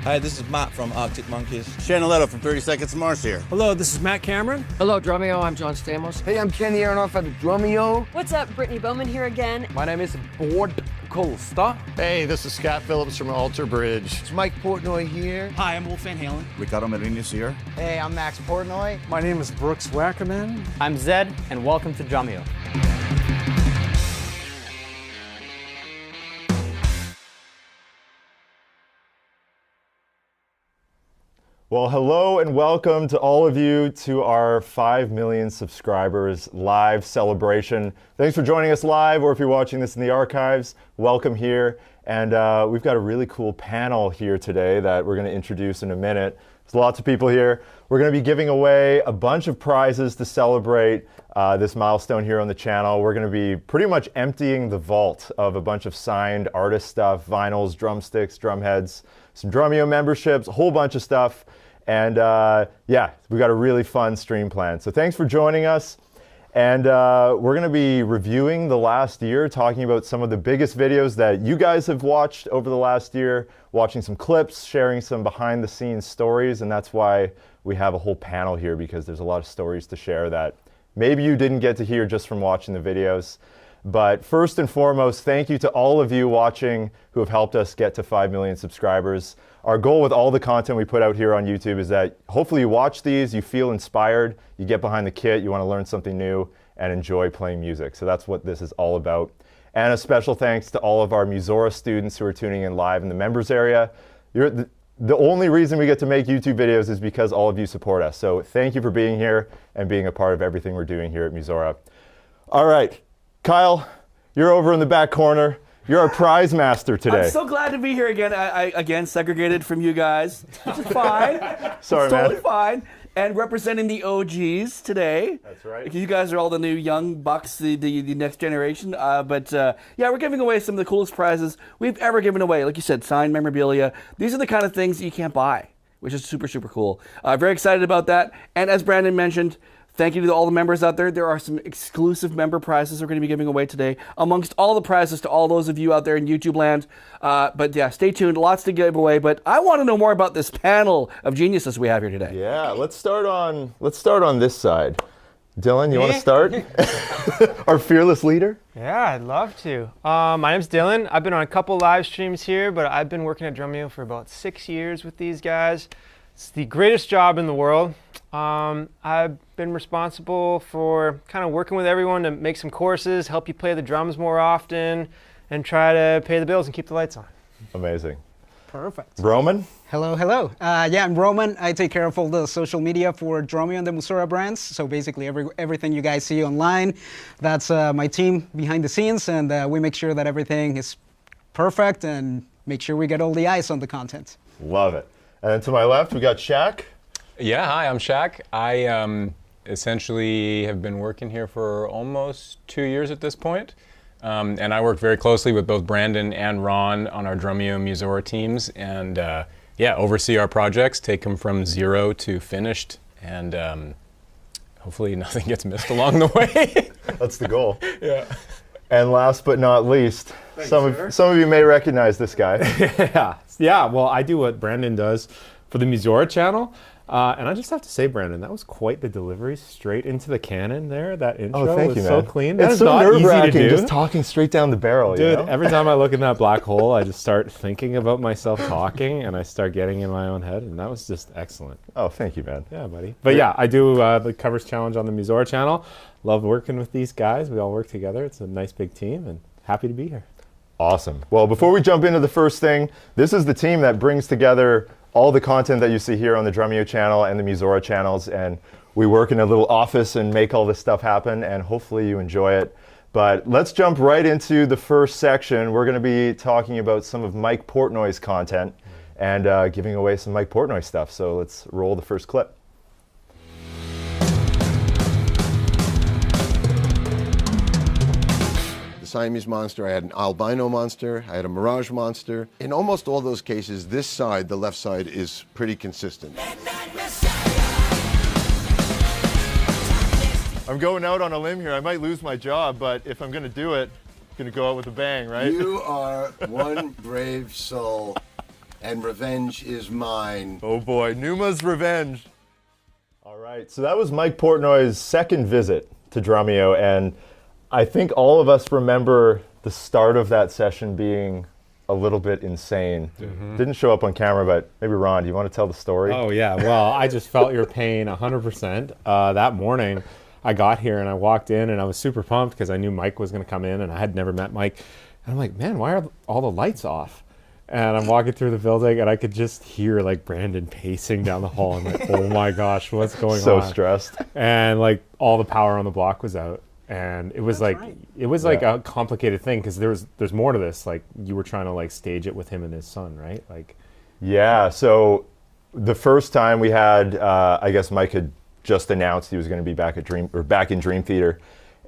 Hi, this is Matt from Arctic Monkeys. Channeletto from 30 Seconds to Mars here. Hello, this is Matt Cameron. Hello, Drumeo. I'm John Stamos. Hey, I'm Kenny Aronoff at Drumeo. What's up? Brittany Bowman here again. My name is Bård Kolstad. Hey, this is Scott Phillips from Alter Bridge. It's Mike Portnoy here. Hi, I'm Wolf Van Halen. Ricardo Marinos here. Hey, I'm Max Portnoy. My name is Brooks Wackerman. I'm Zed, and welcome to Drumeo. Well, hello and welcome to all of you to our 5 million subscribers live celebration. Thanks for joining us live, or if you're watching this in the archives, welcome here. And we've got a really cool panel here today that we're going to introduce in a minute. There's lots of people here. We're going to be giving away a bunch of prizes to celebrate this milestone here on the channel. We're going to be pretty much emptying the vault of a bunch of signed artist stuff, vinyls, drumsticks, drumheads, some Drumeo memberships, a whole bunch of stuff. And yeah, we've got a really fun stream planned. So thanks for joining us. And we're going to be reviewing the last year, talking about some of the biggest videos that you guys have watched over the last year, watching some clips, sharing some behind the scenes stories. And that's why we have a whole panel here, because there's a lot of stories to share that maybe you didn't get to hear just from watching the videos. But first and foremost, thank you to all of you watching who have helped us get to 5 million subscribers. Our goal with all the content we put out here on YouTube is that hopefully you watch these, you feel inspired, you get behind the kit, you want to learn something new, and enjoy playing music. So that's what this is all about. And a special thanks to all of our Musora students who are tuning in live in the members area. The only reason we get to make YouTube videos is because all of you support us. So thank you for being here and being a part of everything we're doing here at Musora. All right. Kyle, you're over in the back corner. You're our prize master today. I'm so glad to be here again. I again, segregated from you guys, which is fine. Sorry, it's totally fine. And representing the OGs today. That's right. Because you guys are all the new young bucks, the next generation. Yeah, we're giving away some of the coolest prizes we've ever given away. Like you said, signed memorabilia. These are the kind of things that you can't buy, which is super, super cool. Very excited about that. And as Brandon mentioned, thank you to all the members out there. There are some exclusive member prizes we're going to be giving away today, amongst all the prizes to all those of you out there in YouTube land. But yeah, stay tuned. Lots to give away. But I want to know more about this panel of geniuses we have here today. Yeah, let's start on this side. Dylan, you want to start? Our fearless leader? Yeah, I'd love to. My name's Dylan. I've been on a couple live streams here, but I've been working at Drumeo for about 6 years with these guys. It's the greatest job in the world. I've been responsible for kind of working with everyone to make some courses, help you play the drums more often, and try to pay the bills and keep the lights on. Amazing. Perfect. Roman? Hello, hello. Yeah, I'm Roman. I take care of all the social media for Drumeo and the Musora brands. So basically everything you guys see online, that's my team behind the scenes, and we make sure that everything is perfect and make sure we get all the eyes on the content. Love it. And then to my left, we got Shaq. Yeah, hi, I'm Shaq. I essentially have been working here for almost 2 years at this point. And I work very closely with both Brandon and Ron on our Drumeo Musora teams, and yeah, oversee our projects, take them from zero to finished, and hopefully nothing gets missed along the way. That's the goal. Yeah. And last but not least, some of you may recognize this guy. Yeah, well, I do what Brandon does for the Musora channel. And I just have to say, Brandon, that was quite the delivery straight into the cannon there. That intro was so clean. It's so nerve-wracking just talking straight down the barrel. Dude, you know? Every time I look in that black hole, I just start thinking about myself talking, and I start getting in my own head, and that was just excellent. Oh, thank you, man. Yeah, buddy. But yeah, I do the covers challenge on the Musora channel. Love working with these guys. We all work together. It's a nice big team, and happy to be here. Awesome. Well, before we jump into the first thing, this is the team that brings together all the content that you see here on the Drumeo channel and the Musora channels, and we work in a little office and make all this stuff happen, and hopefully you enjoy it. But let's jump right into the first section. We're going to be talking about some of Mike Portnoy's content and giving away some Mike Portnoy stuff. So let's roll the first clip. Siamese monster, I had an albino monster, I had a mirage monster. In almost all those cases, this side, the left side, is pretty consistent. I'm going out on a limb here. I might lose my job, but if I'm going to do it, I'm going to go out with a bang, right? You are one brave soul. and revenge is mine. Oh boy, Numa's revenge. All right, so that was Mike Portnoy's second visit to Drumeo, and I think all of us remember the start of that session being a little bit insane. Didn't show up on camera, but maybe Ron, do you want to tell the story? Oh yeah, well, I just felt your pain 100%. That morning, I got here and I walked in and I was super pumped because I knew Mike was going to come in and I had never met Mike. And I'm like, man, why are all the lights off? And I'm walking through the building and I could just hear like Brandon pacing down the hall. I'm like, oh my gosh, what's going on? So stressed. And like all the power on the block was out. And it was like a complicated thing because there's more to this. Like you were trying to like stage it with him and his son, right? Like, yeah. So the first time we had, I guess Mike had just announced he was going to be back in Dream Theater,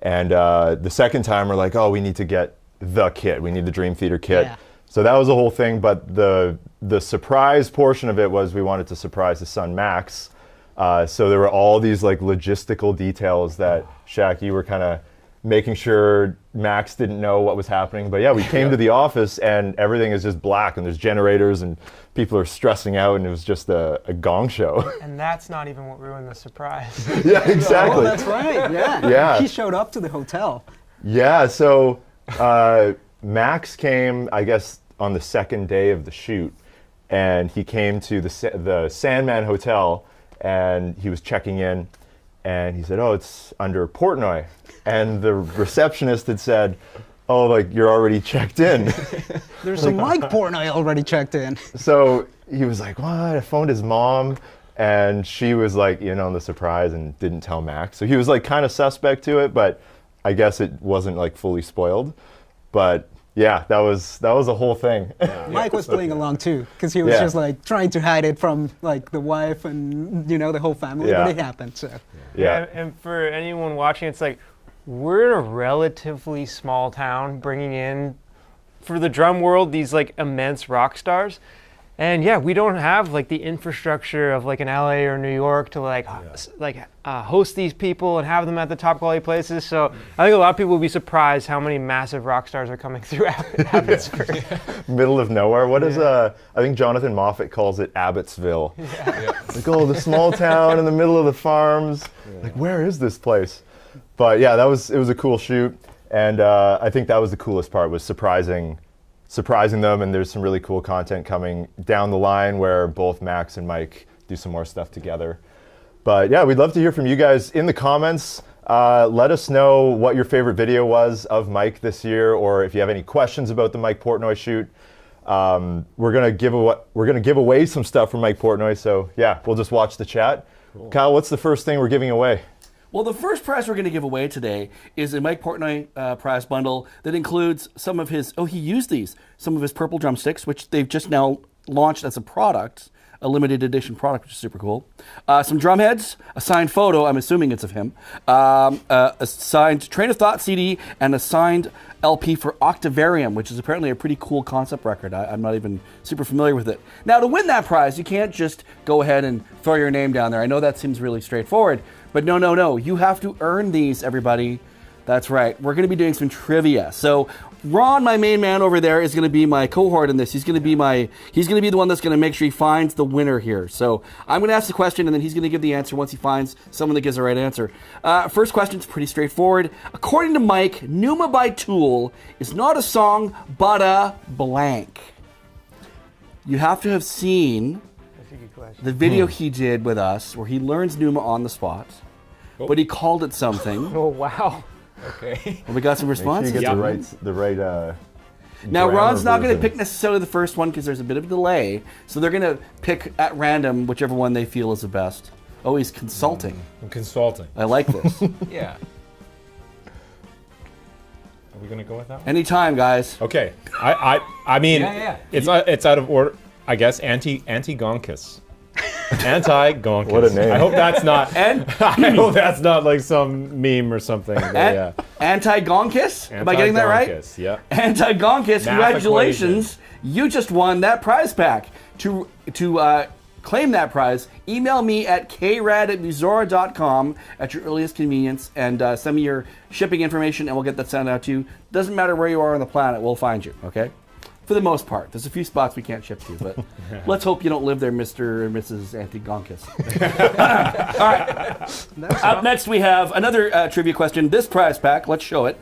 and the second time we're like, oh, we need to get the kit. We need the Dream Theater kit. Yeah. So that was the whole thing. But the surprise portion of it was we wanted to surprise his son Max. So there were all these like logistical details that Shaq, you were kind of making sure Max didn't know what was happening. But yeah, we came to the office and everything is just black and there's generators and people are stressing out and it was just a gong show. And that's not even what ruined the surprise. Yeah, exactly. Oh, that's right, yeah. Yeah. He showed up to the hotel. Yeah, so Max came, I guess, on the second day of the shoot, and he came to the Sandman Hotel and he was checking in and he said, oh, it's under Portnoy. And the receptionist had said, oh, like, you're already checked in. There's some Mike Portnoy already checked in. So he was like, what? I phoned his mom, and she was like in on the surprise and didn't tell Max. So he was like kind of suspect to it, but I guess it wasn't like fully spoiled. But yeah, that was a whole thing. Yeah. Mike was playing along too, because he was just like trying to hide it from like the wife and the whole family, but it happened. So yeah, and for anyone watching, it's like we're in a relatively small town, bringing in for the drum world these like immense rock stars. And yeah, we don't have like the infrastructure of like an LA or New York to host these people and have them at the top quality places. So I think a lot of people will be surprised how many massive rock stars are coming through Abbotsford. Middle of nowhere. What is I think Jonathan Moffat calls it Abbotsville. Yeah. Like, oh, the small town in the middle of the farms. Yeah. Like, where is this place? But yeah, it was a cool shoot, and I think that was the coolest part, was surprising them, and there's some really cool content coming down the line where both Max and Mike do some more stuff together. But yeah, we'd love to hear from you guys in the comments. Let us know what your favorite video was of Mike this year, or if you have any questions about the Mike Portnoy shoot. We're gonna give away some stuff from Mike Portnoy, so yeah, we'll just watch the chat. Cool. Kyle, what's the first thing we're giving away? Well, the first prize we're going to give away today is a Mike Portnoy prize bundle that includes some of his, some of his purple drumsticks, which they've just now launched as a product, a limited edition product, which is super cool. Some drum heads, a signed photo, I'm assuming it's of him, a signed Train of Thought CD, and a signed LP for Octavarium, which is apparently a pretty cool concept record. I'm not even super familiar with it. Now, to win that prize, you can't just go ahead and throw your name down there. I know that seems really straightforward, but no. You have to earn these, everybody. That's right. We're going to be doing some trivia. So Ron, my main man over there, is going to be my cohort in this. He's going to be the one that's going to make sure he finds the winner here. So I'm going to ask the question, and then he's going to give the answer once he finds someone that gives the right answer. First question is pretty straightforward. According to Mike, Numa by Tool is not a song, but a blank. You have to have seen the video he did with us, where he learns Numa on the spot, but he called it something. Oh, wow. Okay. Well, we got some responses. Make sure you get the right now, Ron's not going to pick necessarily the first one because there's a bit of a delay, so they're going to pick at random whichever one they feel is the best. Oh, he's consulting. I'm consulting. I like this. Yeah. Are we going to go with that one? Anytime, guys. Okay. I mean, it's out of order. I guess anti-Gonkus. Anti-Gonkus. What a name. I hope that's not. I hope that's not like some meme or something. Yeah. Anti-Gonkus? Am I getting that right? Yeah. Anti-Gonkus. Congratulations! You just won that prize pack. To claim that prize, email me at krad@musora.com at your earliest convenience, and send me your shipping information, and we'll get that sent out to you. Doesn't matter where you are on the planet, we'll find you. Okay. For the most part. There's a few spots we can't ship to, but let's hope you don't live there, Mr. and Mrs. Antigonkis. All right. Up next, we have another trivia question. This prize pack, let's show it,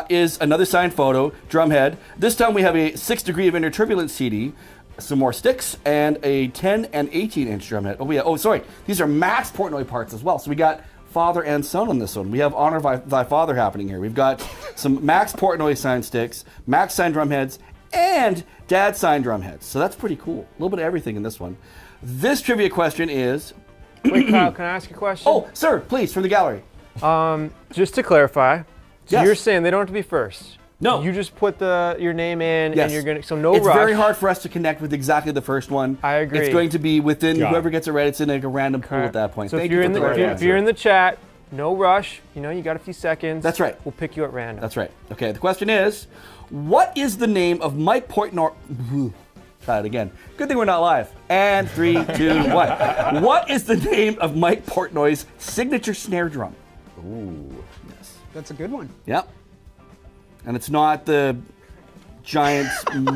is another signed photo, Drumhead. This time we have a 6 Degree of Inner Turbulence CD, some more sticks, and a 10 and 18-inch drumhead. Oh, sorry. These are Max Portnoy parts as well. So we got father and son on this one. We have Honor Thy Father happening here. We've got some Max Portnoy signed sticks, Max signed drumheads, and Dad signed drumheads. So that's pretty cool. A little bit of everything in this one. This trivia question is... Wait, Kyle, can I ask you a question? Oh, sir, please, from the gallery. Just to clarify, so Yes. you're saying they don't have to be first? No. You just put your name in, Yes. and you're gonna. So no It's rush. very hard for us to connect with exactly the first one. I agree. It's going to be within Got it. whoever gets it right. It's in like a random pool at that point. So Thank if you're you in for the right if answer. you're in the chat, no rush. You know, you got a few seconds. That's right. We'll pick you at random. That's right. Okay, the question is, what is the name of Mike Portnoy... Try it again. Good thing we're not live. And 3, 2, 1. What is the name of Mike Portnoy's signature snare drum? Ooh. Yes. That's a good one. Yep. And it's not the giant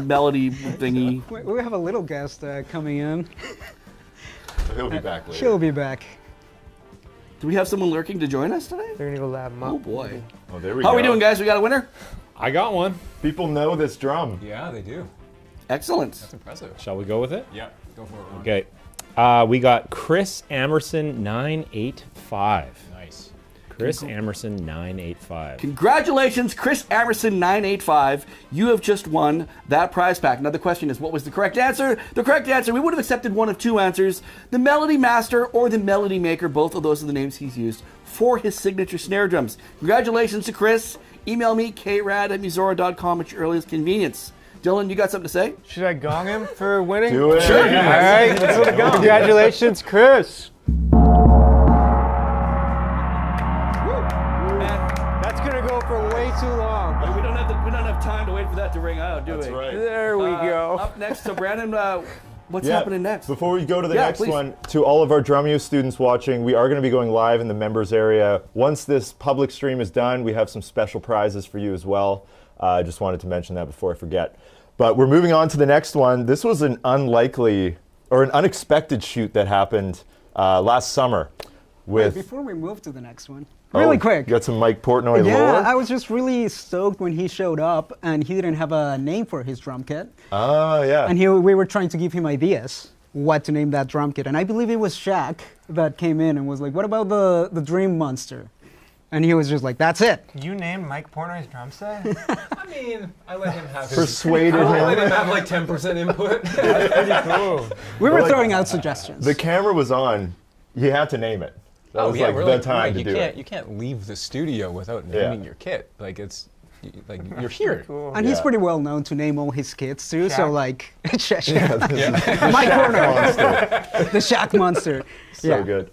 melody thingy. We have a little guest coming in. He'll be back later. She'll be back. Do we have someone lurking to join us today? They're gonna go lab them up. Oh boy. Oh, there we How go. are we doing, guys? We got a winner? I got one. People know this drum. Yeah, they do. Excellent. That's impressive. Shall we go with it? Yeah, go for it, Ron. Okay. We got Chris Amerson 985. Nice. Chris Amerson 985. Congratulations, Chris Amerson 985. You have just won that prize pack. Now the question is, what was the correct answer? The correct answer, we would have accepted one of two answers. The Melody Master or the Melody Maker. Both of those are the names he's used for his signature snare drums. Congratulations to Chris. Email me, krad@musora.com at your earliest convenience. Dylan, you got something to say? Should I gong him for winning? Do it. Sure. All right, let's go to gong. Congratulations, Chris. That's gonna go for way too long. We don't have time to wait for that to ring out, do That's we? right. There we go. Up next, so Brandon, what's Yeah, happening next? Before we go to the Yeah, next please. one, to all of our Drumeo students watching, we are going to be going live in the members area. Once this public stream is done, we have some special prizes for you as well. I just wanted to mention that before I forget. But we're moving on to the next one. This was an unlikely or an unexpected shoot that happened last summer with... Before we move to the next one, really quick. You got some Mike Portnoy Yeah, lore? I was just really stoked when he showed up and he didn't have a name for his drum kit. Oh, yeah. And we were trying to give him ideas what to name that drum kit. And I believe it was Shaq that came in and was like, what about the Dream Monster? And he was just like, that's it. You named Mike Portnoy's drum set? I mean, I let him have his... Persuaded I let him. him have like 10% input. That's pretty cool. We were throwing out suggestions. The camera was on. You had to name it. That was like the time to do it. You can't leave the studio without naming your kit. Like it's like you're here. Cool. And he's pretty well known to name all his kits too. So Shaq. like, Yeah. Mike Portnoy, Monster. the Shaq Monster. So good.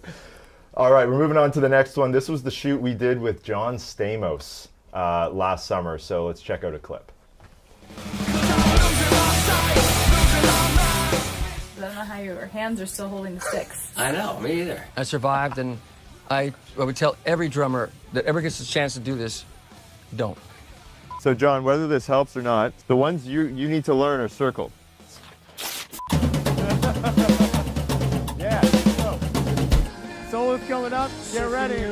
All right, we're moving on to the next one. This was the shoot we did with John Stamos last summer. So let's check out a clip. I don't know how your hands are still holding the sticks. I know, me either. I survived, and I would tell every drummer that ever gets a chance to do this, don't. So John, whether this helps or not, the ones you need to learn are circled. Yeah. Solo's coming up. Get ready.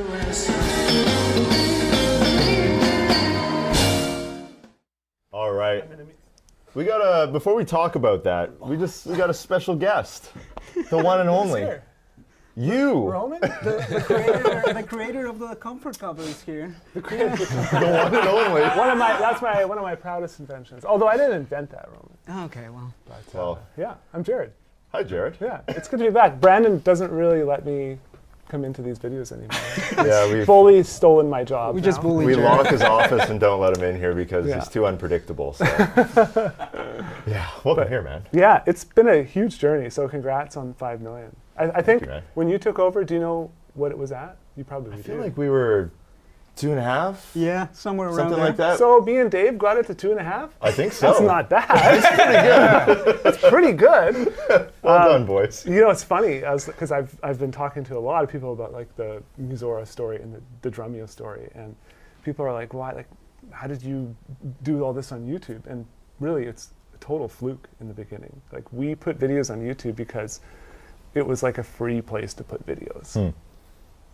All right. We got before we talk about that, we got a special guest. The one and only. You. Roman, the creator of the comfort cover is here. The one and only. That's one of my proudest inventions. Although I didn't invent that, Roman. Okay, well. Well, Yeah, I'm Jared. hi, Jared. Yeah, it's good to be back. Brandon doesn't really let me come into these videos anymore. Yeah, we Fully stolen my job. We just now. bullied we Jared. lock his office and don't let him in here because Yeah. he's too unpredictable. So. Yeah, welcome here, man. Yeah, it's been a huge journey. So congrats on 5 million. I think you, man. when you took over, do you know what it was at? You probably I feel do. like we were 2.5, Yeah, somewhere around something there. like that. So me and Dave got it to 2.5. I think so. That's not bad. That's pretty good. Well done, boys. You know, it's funny because I've been talking to a lot of people about like the Musora story and the Drumeo story, and people are like, "Why? Like, how did you do all this on YouTube?" And really, it's total fluke in the beginning. Like, we put videos on YouTube because it was like a free place to put videos.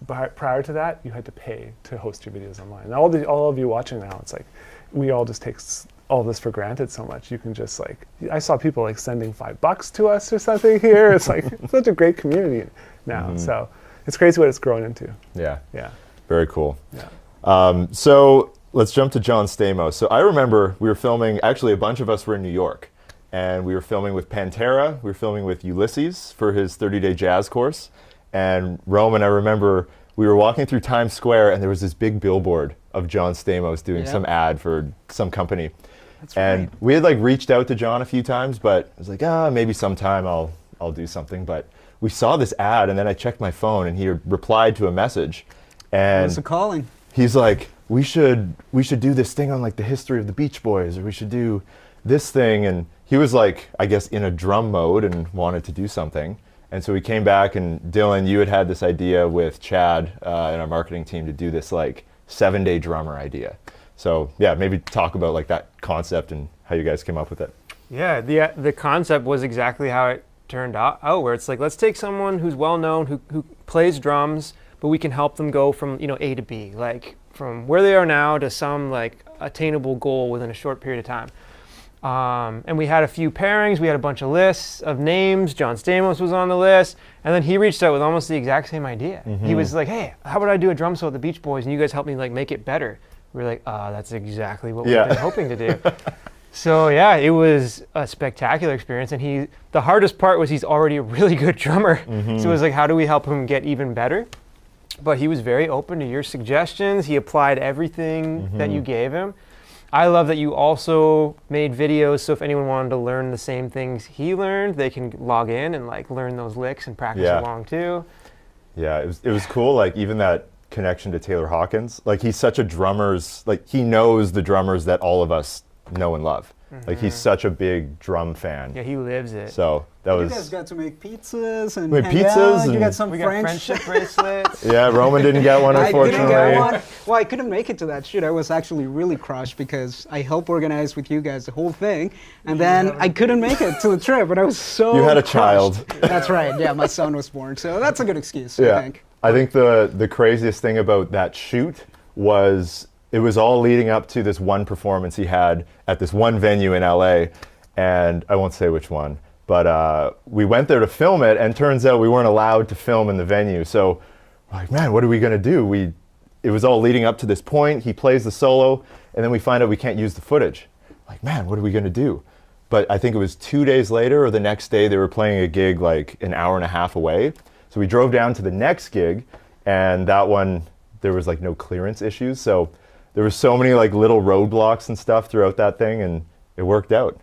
But prior to that, you had to pay to host your videos online. And all of you watching now, it's like, we all just take all this for granted so much. You can just like, I saw people like sending $5 to us or something here. It's like such a great community now. So it's crazy what it's grown into. Yeah. Yeah. Very cool. Yeah. So let's jump to John Stamos. So I remember we were filming, actually a bunch of us were in New York, and we were filming with Pantera, we were filming with Ulysses for his 30-day jazz course. And Roman, I remember we were walking through Times Square and there was this big billboard of John Stamos doing some ad for some company. And we had like reached out to John a few times, but I was like, maybe sometime I'll do something. But we saw this ad, and then I checked my phone, and he replied to a message. And What's the calling? He's like, we should do this thing on like the history of the Beach Boys, or we should do this thing. And he was like, I guess, in a drum mode and wanted to do something. And so we came back, and Dylan, you had this idea with Chad in our marketing team to do this like 7-day drummer idea. So yeah, maybe talk about like that concept and how you guys came up with it. Yeah, the concept was exactly how it turned out, where it's like, let's take someone who's well known, who plays drums, but we can help them go from A to B, like from where they are now to some like attainable goal within a short period of time. And we had a few pairings, we had a bunch of lists of names. John Stamos was on the list, and then he reached out with almost the exact same idea. He was like, hey, how about I do a drum solo with the Beach Boys, and you guys help me like make it better. We were like, that's exactly what we've been hoping to do. So yeah, it was a spectacular experience, and the hardest part was he's already a really good drummer. So it was like, how do we help him get even better? But he was very open to your suggestions. He applied everything that you gave him. I love that you also made videos, so if anyone wanted to learn the same things he learned, they can log in and like learn those licks and practice along too. Yeah, it was cool. Like even that connection to Taylor Hawkins. Like he's such a he knows the drummers that all of us know and love. Like he's such a big drum fan. Yeah, he lives it. So that was. You guys got to make pizzas and made hang pizzas. out. And you got some we got friendship bracelets. Yeah, Roman didn't get one, unfortunately. I didn't get one. Well, I couldn't make it to that shoot. I was actually really crushed because I helped organize with you guys the whole thing, and then I couldn't make it to the trip. But I was so. You had a crushed. child. That's right. Yeah, my son was born, so that's a good excuse. Yeah. I think. I think the craziest thing about that shoot was it was all leading up to this one performance he had at this one venue in LA, and I won't say which one, but we went there to film it, and turns out we weren't allowed to film in the venue. So we're like, man, what are we gonna do? It was all leading up to this point. He plays the solo, and then we find out we can't use the footage. Like, man, what are we gonna do? But I think it was 2 days later or the next day, they were playing a gig like an hour and a half away. So we drove down to the next gig, and that one, there was like no clearance issues. So there were so many like little roadblocks and stuff throughout that thing, and it worked out.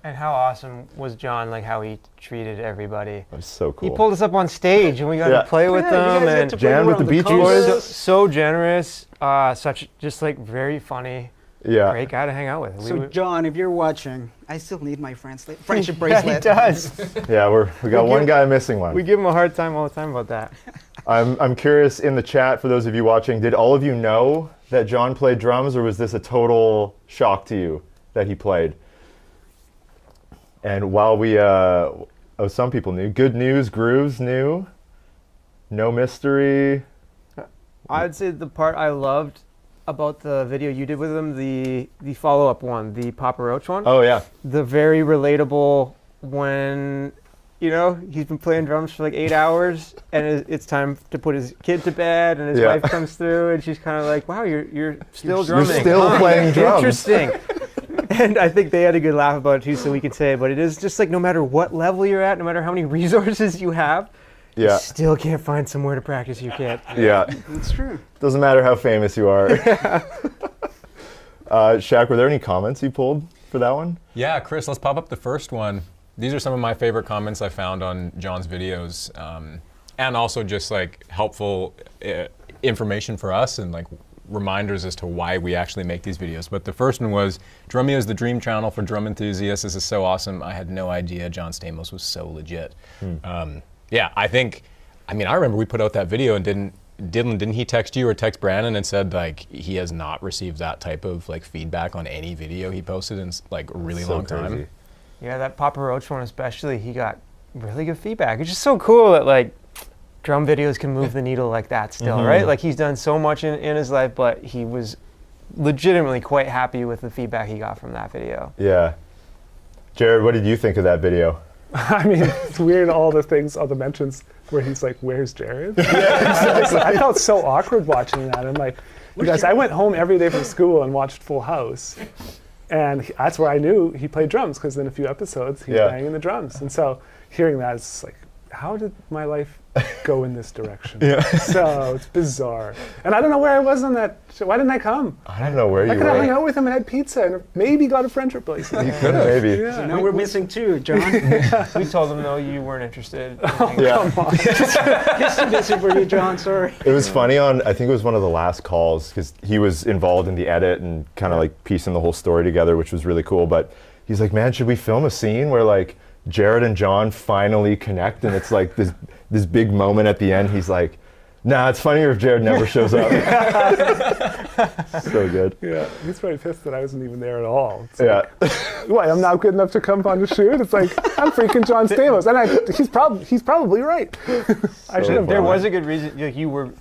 And how awesome was John, like how he treated everybody. It was so cool. He pulled us up on stage, and we got to play with them, and jam with the Beach Boys. So generous, such just like very funny. Yeah. Great guy to hang out with. So John, if you're watching, I still need my friendship bracelet. Yeah, he does. Yeah, we got one guy missing one. We give him a hard time all the time about that. I'm curious, in the chat, for those of you watching, did all of you know that John played drums, or was this a total shock to you that he played? And while we, some people knew. Good News Grooves knew. No Mystery. I'd say the part I loved about the video you did with him, the follow-up one, the Papa Roach one. Oh, yeah. The very relatable when, he's been playing drums for like 8 hours, and it's time to put his kid to bed, and his wife comes through, and she's kind of like, wow, you're still drumming. You're still playing drums. Interesting. And I think they had a good laugh about it too, so we can say, but it is just like no matter what level you're at, no matter how many resources you have, you still can't find somewhere to practice your kit. Yeah. That's true. Doesn't matter how famous you are. Shaq, were there any comments you pulled for that one? Yeah, Chris, let's pop up the first one. These are some of my favorite comments I found on John's videos, and also just like helpful information for us and like reminders as to why we actually make these videos. But the first one was, Drumeo is the dream channel for drum enthusiasts. This is so awesome. I had no idea John Stamos was so legit. Yeah, I remember we put out that video, and didn't he text you or text Brandon and said like he has not received that type of like feedback on any video he posted in like a really long time? Yeah, that Papa Roach one especially, he got really good feedback. It's just so cool that like drum videos can move the needle like that still, right? Like he's done so much in his life, but he was legitimately quite happy with the feedback he got from that video. Yeah. Jared, what did you think of that video? I mean, it's weird, all the mentions where he's like, where's Jared? I felt so awkward watching that. I'm like, because I went home every day from school and watched Full House. And that's where I knew he played drums, because in a few episodes, he's banging the drums. And so hearing that, it's like, how did my life go in this direction? So it's bizarre. And I don't know where I was on that show. Why didn't I come? I don't know where you were. I could have hung out with him and had pizza and maybe got a friendship bracelet. You could have, maybe. So now we're missing two, John. We told him, no, you weren't interested. Come on. It's too busy for you, John, sorry. It was funny I think it was one of the last calls, because he was involved in the edit and kind of like piecing the whole story together, which was really cool. But he's like, man, should we film a scene where like Jared and John finally connect, and it's like this big moment at the end? He's like, nah, it's funnier if Jared never shows up. So good. Yeah, he's probably pissed that I wasn't even there at all. It's like, what, I'm not good enough to come on the shoot? It's like, I'm freaking John Stamos. And he's probably right. I should have. There was a good reason. Like, you were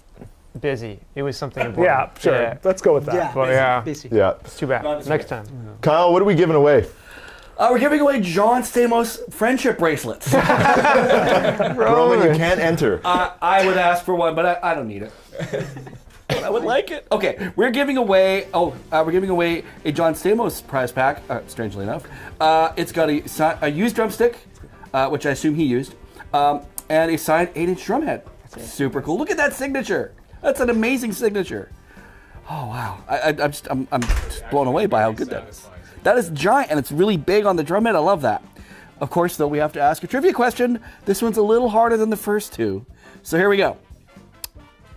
busy. It was something important. Yeah, sure. Yeah. Let's go with that. Yeah, But busy. Yeah. It's too bad. Next time. Kyle, what are we giving away? We're giving away John Stamos friendship bracelets. Roman, you can't enter. I would ask for one, but I don't need it. But I would like it. Okay, we're giving away. We're giving away a John Stamos prize pack. Strangely enough, it's got a used drumstick, which I assume he used, and a signed 8-inch drum head. Super cool. Look at that signature. That's an amazing signature. Oh wow! I'm just blown away by how good that is. That is giant, and it's really big on the drum head. I love that. Of course, though, we have to ask a trivia question. This one's a little harder than the first two. So here we go.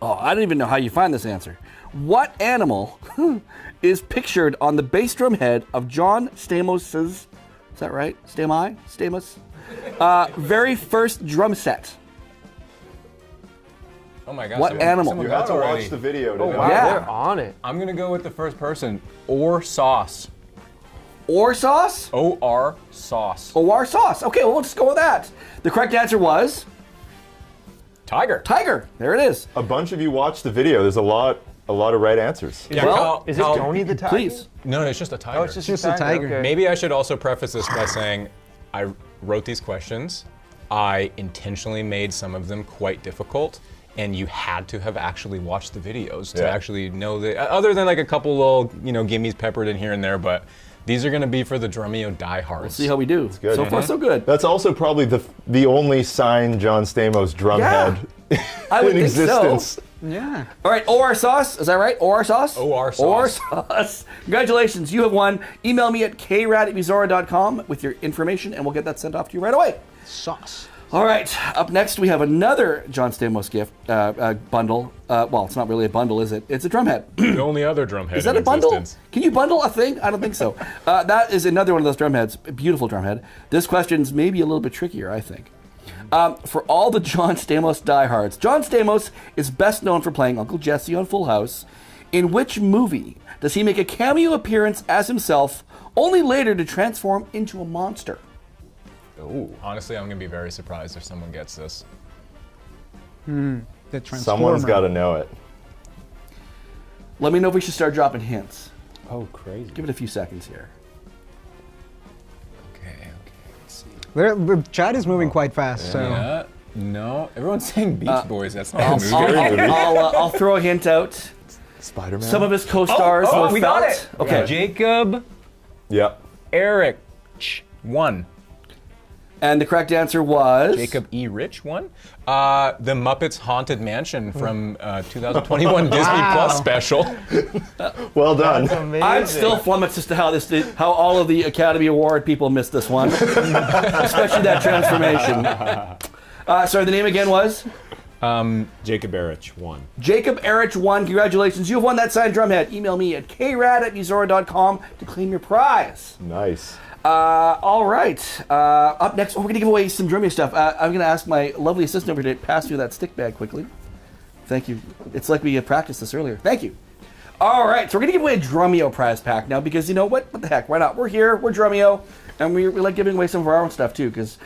Oh, I don't even know how you find this answer. What animal is pictured on the bass drum head of John Stamos's, is that right? Stamos? Very first drum set? Oh my gosh. What animal? You have to watch the video to know. Wow, Yeah. they're on it. I'm gonna go with the first person. Or sauce. Or sauce? O-R sauce. Or sauce. Okay, well, let's go with that. The correct answer was Tiger. tiger. There it is. A bunch of you watched the video. There's a lot of right answers. Yeah, Well, Is it Tony the Tiger? Please. No, it's just a tiger. Oh, it's just a tiger. Okay. Maybe I should also preface this by saying I wrote these questions. I intentionally made some of them quite difficult, and you had to have actually watched the videos to actually know that, other than like a couple little, gimmies peppered in here and there, but these are going to be for the Drumeo diehards. We'll see how we do. good. So far, so good. That's also probably the only signed John Stamos drum head I would in think existence. so. Yeah. All right, OR sauce. Is that right? OR sauce? OR sauce. OR sauce. Congratulations, you have won. Email me at krad@musora.com with your information, and we'll get that sent off to you right away. Sauce. All right, up next we have another John Stamos gift bundle. Well, it's not really a bundle, is it? It's a drum head. The only other drum head Is that in a bundle? existence. Can you bundle a thing? I don't think so. That is another one of those drum heads. A beautiful drum head. This question's maybe a little bit trickier, I think. For all the John Stamos diehards, John Stamos is best known for playing Uncle Jesse on Full House. In which movie does he make a cameo appearance as himself, only later to transform into a monster? Ooh. Honestly, I'm going to be very surprised if someone gets this. The Transformer. Someone's got to know it. Let me know if we should start dropping hints. Oh, crazy. Give it a few seconds here. Okay, let's see. The chat is moving quite fast, so. Yeah, no, everyone's saying Beach Boys. That's not a movie. I'll throw a hint out. Spider-Man? Some of his co-stars will we felt. got it. Okay. Jacob Yep. Eric won. And the correct answer was? Jacob E. Rich won. The Muppets Haunted Mansion from 2021 Disney Plus special. Well done. I'm still flummoxed as to how all of the Academy Award people missed this one. Especially that transformation. Sorry, the name again was? Jacob Erich won. Jacob Erich won. Congratulations. You have won that signed drum head. Email me at krad@musora.com to claim your prize. Nice. All right. Up next, we're going to give away some Drumeo stuff. I'm going to ask my lovely assistant over to pass me that stick bag quickly. Thank you. It's like we practiced this earlier. Thank you. All right. So we're going to give away a Drumeo prize pack now because you know what? What the heck? Why not? We're here. We're Drumeo. And we like giving away some of our own stuff too, because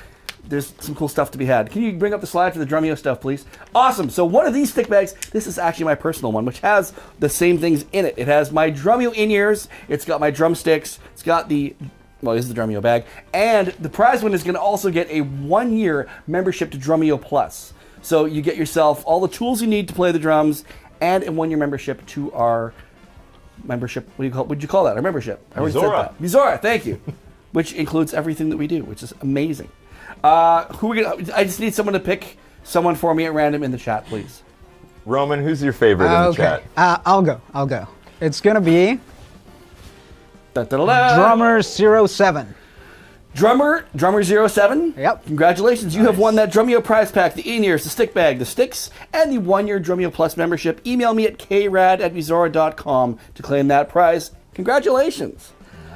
there's some cool stuff to be had. Can you bring up the slide for the Drumeo stuff, please? Awesome. So one of these stick bags, this is actually my personal one, which has the same things in it. It has my Drumeo in-ears. It's got my drumsticks. It's got the, well, this is the Drumeo bag. And the prize one is going to also get a 1-year membership to Drumeo Plus. So you get yourself all the tools you need to play the drums and a 1-year membership to our membership. What would you call that? Our membership. I already said that. Musora, thank you. Which includes everything that we do, which is amazing. Who we gonna? I just need someone to pick someone for me at random in the chat, please. Roman, who's your favorite in the chat? I'll go. It's gonna be Da-da-da-da. Drummer 07. Drummer 07? Yep. Congratulations, you have won that Drumeo prize pack, the in-ears, the stick bag, the sticks, and the 1-year Drumeo Plus membership. Email me at krad@musora.com to claim that prize. Congratulations.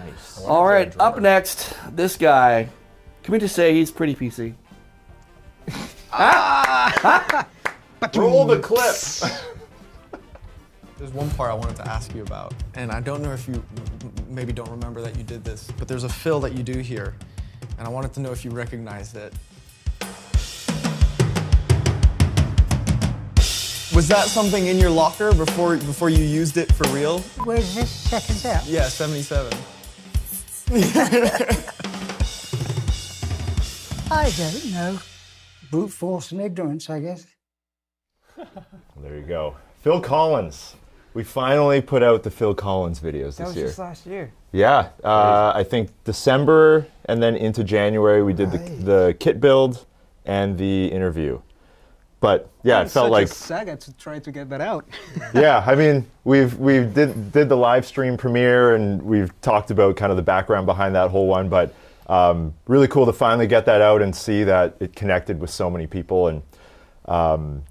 Nice. All right, up next, this guy. Can we just say he's pretty PC? Roll the clip. There's one part I wanted to ask you about, and I don't know if you maybe don't remember that you did this, but there's a fill that you do here, and I wanted to know if you recognized it. Was that something in your locker before you used it for real? Where's this? Check this out. Yeah, 77. I don't know. Brute force and ignorance, I guess. There you go. Phil Collins. We finally put out the Phil Collins videos That this was year. just last year. Yeah, I think December and then into January we did the kit build and the interview. But yeah, it felt like such a saga to try to get that out. yeah, I mean, we did the live stream premiere and we've talked about kind of the background behind that whole one, but really cool to finally get that out and see that it connected with so many people and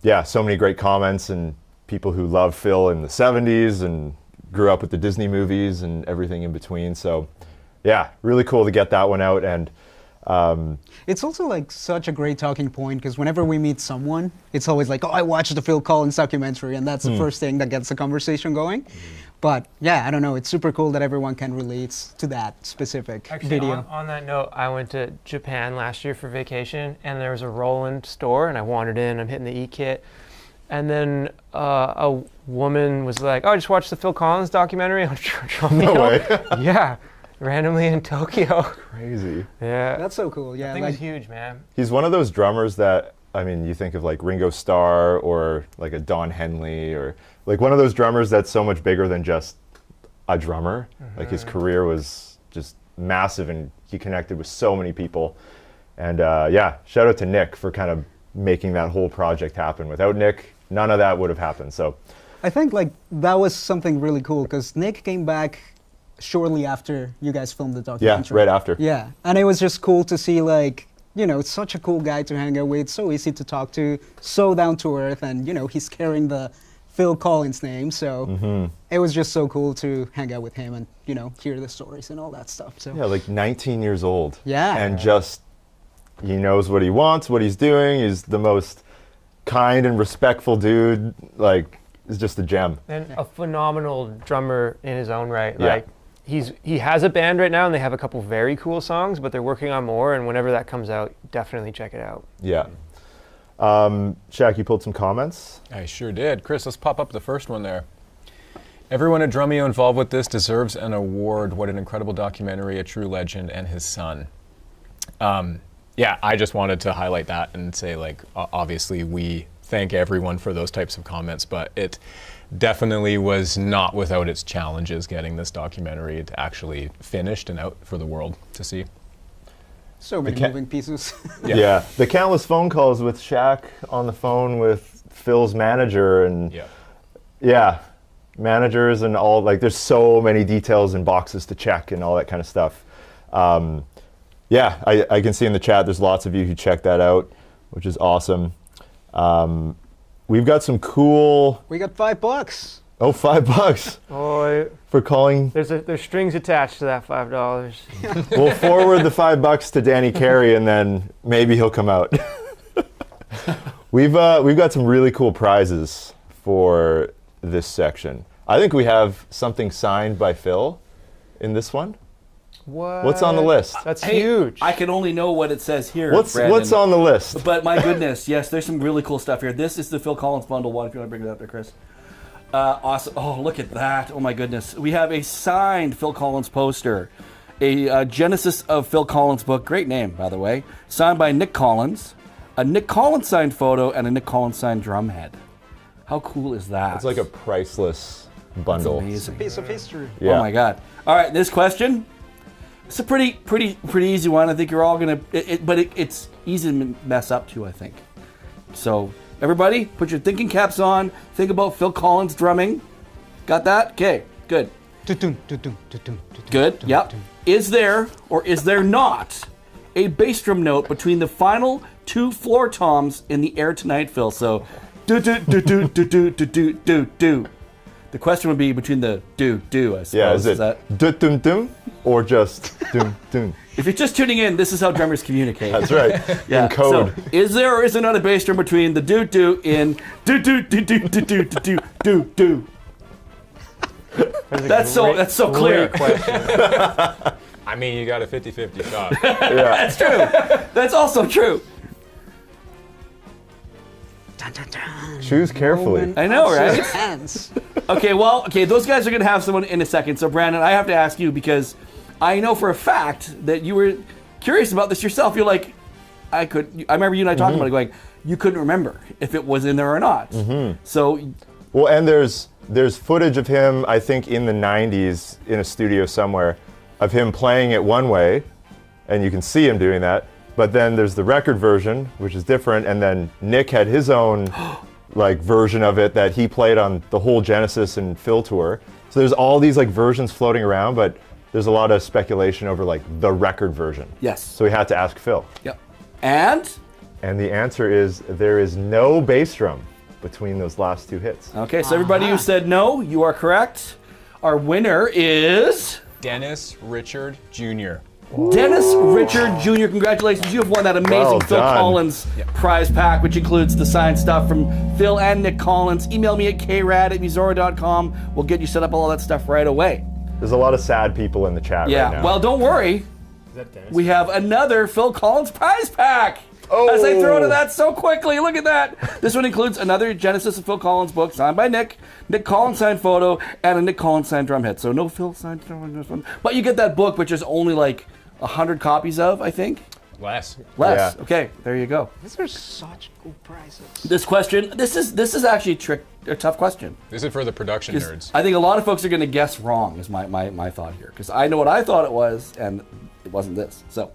yeah, so many great comments and people who love Phil in the 70s and grew up with the Disney movies and everything in between. So yeah, really cool to get that one out. And it's also like such a great talking point because whenever we meet someone, it's always like, oh, I watched the Phil Collins documentary, and that's the first thing that gets the conversation going. But yeah, I don't know, it's super cool that everyone can relate to that specific video. On that note, I went to Japan last year for vacation, and there was a Roland store, and I wandered in, I'm hitting the e-kit, and then a woman was like, oh, I just watched the Phil Collins documentary on Drumeo. No way. Yeah, randomly in Tokyo. Crazy. Yeah. That's so cool, yeah. That thing was huge, man. He's one of those drummers that, I mean, you think of like Ringo Starr or like a Don Henley or like one of those drummers that's so much bigger than just a drummer. Like his career was just massive and he connected with so many people. And yeah, shout out to Nick for kind of making that whole project happen. Without Nick, none of that would have happened. So I think like that was something really cool because Nick came back shortly after you guys filmed the documentary. Yeah, right after. Yeah, and it was just cool to see like, you know, it's such a cool guy to hang out with, so easy to talk to, so down to earth, and you know, he's carrying the Phil Collins name, so it was just so cool to hang out with him and, you know, hear the stories and all that stuff. So yeah, like 19 years old. Yeah. And just, he knows what he wants, what he's doing. He's the most kind and respectful dude. Like, is just a gem. And a phenomenal drummer in his own right. Yeah. Like he has a band right now and they have a couple very cool songs, but they're working on more, and whenever that comes out, definitely check it out. Yeah. Shaq, you pulled some comments? I sure did. Chris, let's pop up the first one there. Everyone at Drumeo involved with this deserves an award. What an incredible documentary, a true legend, and his son. Yeah, I just wanted to highlight that and say, like, obviously we thank everyone for those types of comments, but it definitely was not without its challenges getting this documentary to actually finished and out for the world to see. So many moving pieces. Yeah, the countless phone calls with Shaq on the phone with Phil's manager and yeah, managers and all, like there's so many details and boxes to check and all that kind of stuff. Yeah, I can see in the chat there's lots of you who checked that out, which is awesome. We've got some cool... We got $5. Oh, $5 Oh, for calling. There's strings attached to that $5. We'll forward the $5 to Danny Carey, and then maybe he'll come out. We've got some really cool prizes for this section. I think we have something signed by Phil in this one. What? What's on the list? That's Hey, huge. I can only know what it says here. What's Brandon. on the list? But my goodness, yes, there's some really cool stuff here. This is the Phil Collins bundle. What if you want to bring it up there, Chris? Awesome. Oh, look at that. Oh my goodness. We have a signed Phil Collins poster, a Genesis of Phil Collins book. Great name, by the way. Signed by Nick Collins, a Nick Collins signed photo, and a Nick Collins signed drum head. How cool is that? It's like a priceless bundle. It's a piece of history. Yeah. Oh my God. All right, this question. It's a pretty easy one. I think you're all gonna, it's easy to mess up too, I think. So everybody, put your thinking caps on. Think about Phil Collins drumming. Got that? Okay, good. Good. Yep. Is there or is there not a bass drum note between the final two floor toms in the Air Tonight, Phil? So, do do do do do do do do do do. The question would be between the do, I suppose. Yeah, is it dum dum or just dum dum? If you're just tuning in, this is how drummers communicate. That's right. Yeah. In code. So, is there or is there not a bass drum between the do do in do do do do do do do do do? That's so clear. I mean, you got a 50-50 shot. Yeah. That's true. That's also true. Choose carefully. I know, right? Hands. Okay, those guys are going to have someone in a second. So, Brandon, I have to ask you because I know for a fact that you were curious about this yourself. You're like, I remember you and I talking about it going, you couldn't remember if it was in there or not. So, well, and there's footage of him, I think, in the 90s in a studio somewhere of him playing it one way, and you can see him doing that. But then there's the record version, which is different, and then Nick had his own like version of it that he played on the whole Genesis and Phil tour. So there's all these like versions floating around, but there's a lot of speculation over like the record version. Yes. So we had to ask Phil. Yep. And the answer is there is no bass drum between those last two hits. Okay, so everybody who said no, you are correct. Our winner is Dennis Richard Jr. Dennis Richard Jr. Congratulations, you have won that amazing Well Phil done. Collins prize pack, which includes the signed stuff from Phil and Nick Collins. Email me at krad@musora.com. We'll get you set up all that stuff right away. There's a lot of sad people in the chat right now. Well, don't worry. We have another Phil Collins prize pack. Oh. As I throw to that so quickly, look at that. This one includes another Genesis of Phil Collins book signed by Nick Collins signed photo, and a Nick Collins signed drum head. So no Phil signed drum on this one. But you get that book, which is only like 100 copies of, I think. Less. Less. Yeah. Okay, there you go. These are such cool prizes. This question, this is actually a tough question. This is for the production 'Cause nerds. I think a lot of folks are going to guess wrong, is my thought here. Because I know what I thought it was, and it wasn't this. So,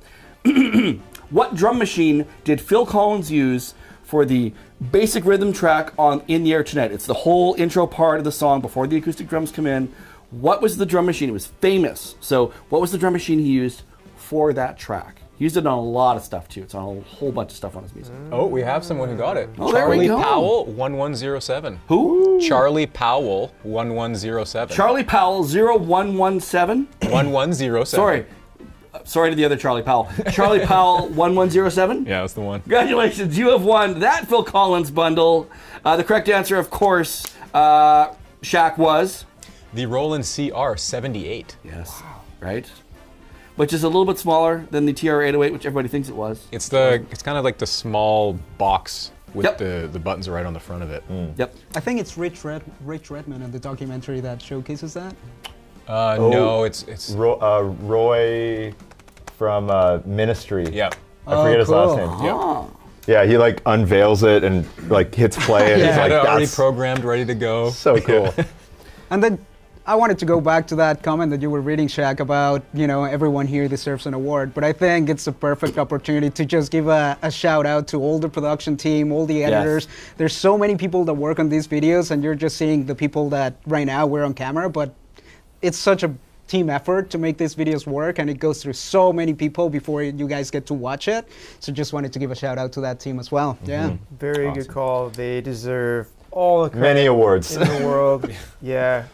what drum machine did Phil Collins use for the basic rhythm track on In the Air Tonight? It's the whole intro part of the song before the acoustic drums come in. What was the drum machine? It was famous. So, what was the drum machine he used for that track? He used it on a lot of stuff too. It's on a whole bunch of stuff on his music. Oh, we have someone who got it. Oh, there we Charlie go. Powell, 1107. Who? Charlie Powell, 1107. Charlie Powell, 0117. 1107. Sorry to the other Charlie Powell. Charlie Powell, 1107. Yeah, that's the one. Congratulations, you have won that Phil Collins bundle. The correct answer, of course, Shaq, was? The Roland CR78. Yes. Wow. Right? Which is a little bit smaller than the TR-808, which everybody thinks it was. It's kind of like the small box with the buttons right on the front of it. Yep. I think it's Rich Redman in the documentary that showcases that. No, it's Roy from Ministry. Yeah. I forget his last name. Ah. Yeah, he like unveils it and like hits play and He's he's like, already that's programmed, ready to go. so cool. And then I wanted to go back to that comment that you were reading, Shaq, about, everyone here deserves an award. But I think it's a perfect opportunity to just give a shout out to all the production team, all the editors. Yes. There's so many people that work on these videos, and you're just seeing the people that right now we're on camera, but it's such a team effort to make these videos work, and it goes through so many people before you guys get to watch it. So just wanted to give a shout out to that team as well. Yeah. Very good call. They deserve all the credit Many awards in the world. Yeah.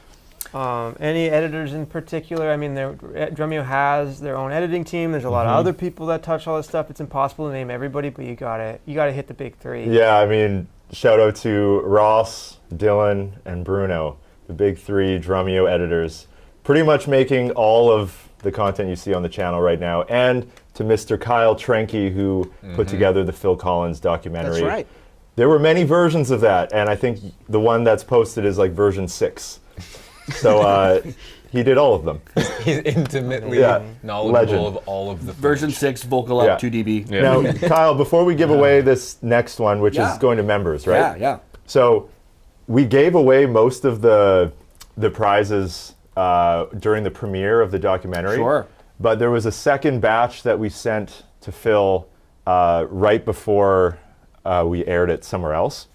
Any editors in particular? I mean, Drumeo has their own editing team. There's a lot of other people that touch all this stuff. It's impossible to name everybody, but you gotta hit the big three. Yeah, I mean, shout out to Ross, Dylan, and Bruno, the big three Drumeo editors, pretty much making all of the content you see on the channel right now, and to Mr. Kyle Trenke, who put together the Phil Collins documentary. That's right. There were many versions of that, and I think the one that's posted is like version 6. So he did all of them. He's intimately knowledgeable Legend. of all of the Version 6, vocal up 2 dB. Now, Kyle, before we give away this next one, which is going to members, right? Yeah. So we gave away most of the prizes during the premiere of the documentary. Sure. But there was a second batch that we sent to Phil right before we aired it somewhere else.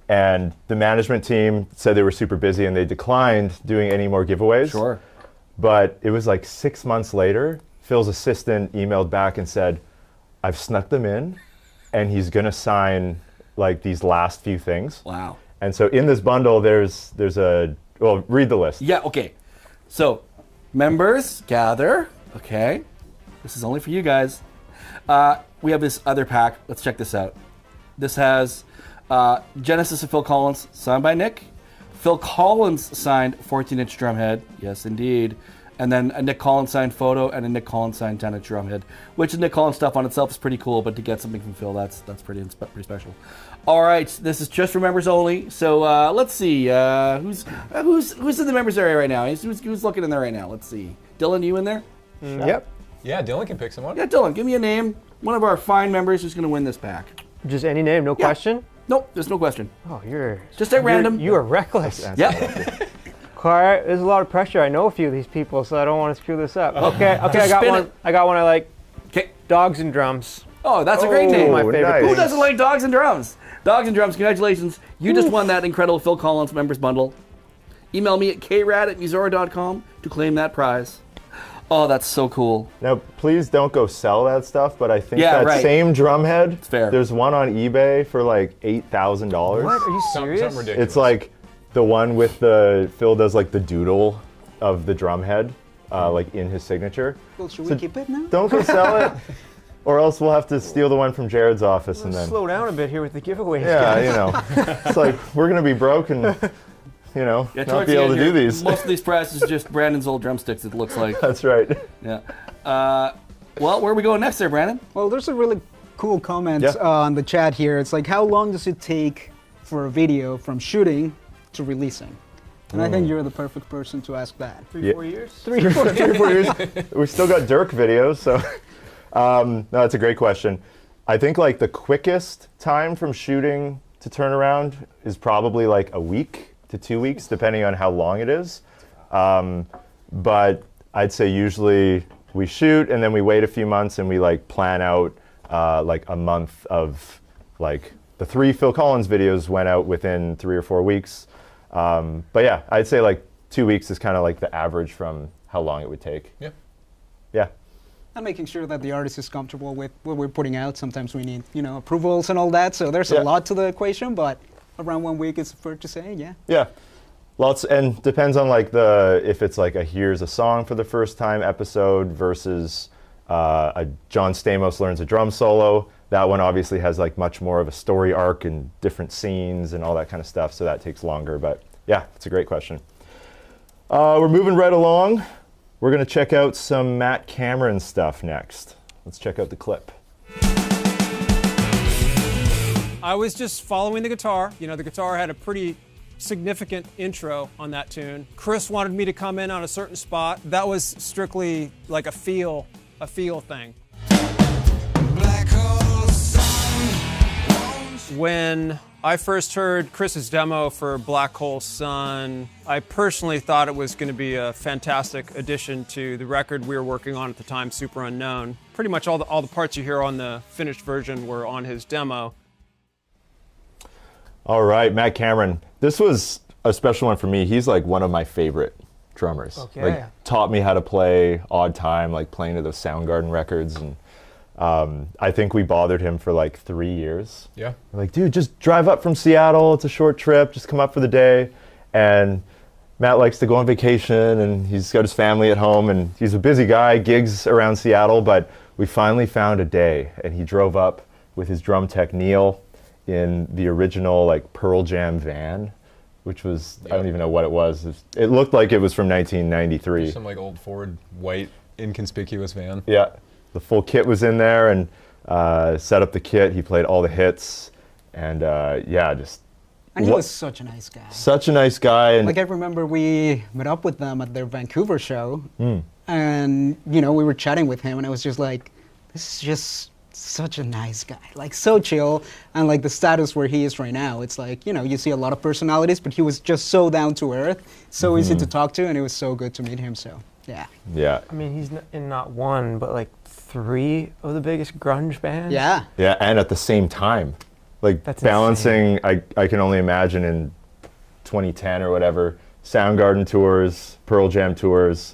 And the management team said they were super busy and they declined doing any more giveaways. Sure. But it was like 6 months later, Phil's assistant emailed back and said, I've snuck them in and he's going to sign like these last few things. Wow. And so in this bundle, there's a, well, read the list. Yeah, okay. So, members, gather. Okay. This is only for you guys. We have this other pack. Let's check this out. This has Genesis of Phil Collins, signed by Nick. Phil Collins signed 14-inch drumhead. Yes, indeed. And then a Nick Collins signed photo and a Nick Collins signed 10-inch drumhead. Which the Nick Collins stuff on itself is pretty cool, but to get something from Phil, that's pretty special. All right, this is just for members only. So let's see, who's in the members area right now? Who's looking in there right now? Let's see. Dylan, you in there? Yep. Yeah, Dylan can pick someone. Yeah, Dylan, give me a name. One of our fine members who's going to win this pack. Just any name, no question? Nope, there's no question. Oh, you're just at random. You are reckless. Yeah. Quiet. There's a lot of pressure. I know a few of these people, so I don't want to screw this up. Okay, I got one. I got one I like. Okay. Dogs and Drums. Oh, that's a great name. My favorite. Nice. Who doesn't like Dogs and Drums? Dogs and Drums, congratulations. You just won that incredible Phil Collins members bundle. Email me at krad@musora.com to claim that prize. Oh, that's so cool. Now, please don't go sell that stuff, but I think that same drum head, there's one on eBay for like $8,000. What? Are you serious? Something ridiculous. It's like the one with the, Phil does like the doodle of the drum head, like in his signature. Well, should we keep it now? Don't go sell it, or else we'll have to steal the one from Jared's office and then. Slow down a bit here with the giveaways. Yeah, guys. you know, it's like we're gonna be broke and, you know, not be able to do these. Most of these prizes is just Brandon's old drumsticks, it looks like. That's right. Yeah. Well, where are we going next there, Brandon? Well, there's a really cool comment on the chat here. It's like, how long does it take for a video from shooting to releasing? And I think you're the perfect person to ask that. 3-4 years? 3 or 4 years. We still got Dirk videos, so. No, that's a great question. I think like the quickest time from shooting to turn around is probably like a week to 2 weeks, depending on how long it is. But I'd say usually we shoot and then we wait a few months and we like plan out like a month of like the 3 Phil Collins videos went out within 3 or 4 weeks. But yeah, I'd say like 2 weeks is kind of like the average from how long it would take. Yeah. Yeah. And making sure that the artist is comfortable with what we're putting out. Sometimes we need, you know, approvals and all that. So there's a lot to the equation, but around 1 week is fair to say, yeah. Yeah. Lots, and depends on like the, if it's like a here's a song for the first time episode versus a John Stamos learns a drum solo. That one obviously has like much more of a story arc and different scenes and all that kind of stuff, so that takes longer. But yeah, it's a great question. We're moving right along. We're going to check out some Matt Cameron stuff next. Let's check out the clip. I was just following the guitar. You know, the guitar had a pretty significant intro on that tune. Chris wanted me to come in on a certain spot. That was strictly like a feel thing. When I first heard Chris's demo for Black Hole Sun, I personally thought it was going to be a fantastic addition to the record we were working on at the time, Super Unknown. Pretty much all the parts you hear on the finished version were on his demo. All right, Matt Cameron. This was a special one for me. He's like one of my favorite drummers. Okay. Like taught me how to play Odd Time, like playing to those Soundgarden records, and I think we bothered him for like 3 years. Yeah. We're like, dude, just drive up from Seattle. It's a short trip. Just come up for the day. And Matt likes to go on vacation, and he's got his family at home, and he's a busy guy, gigs around Seattle. But we finally found a day, and he drove up with his drum tech Neil in the original like Pearl Jam van, which was, I don't even know what it was. It looked like it was from 1993. Some like old Ford white inconspicuous van. Yeah, the full kit was in there, and set up the kit. He played all the hits, and yeah, just. And he was such a nice guy. Such a nice guy, and like I remember we met up with them at their Vancouver show, and you know we were chatting with him, and I was just like, this is just such a nice guy, like so chill, and like the status where he is right now, it's like, you know, you see a lot of personalities, but he was just so down to earth, so easy to talk to, and it was so good to meet him. So yeah. Yeah. I mean, he's in not one, but like 3 of the biggest grunge bands. Yeah. Yeah, and at the same time. Like That's balancing, I can only imagine in 2010 or whatever, Soundgarden tours, Pearl Jam tours,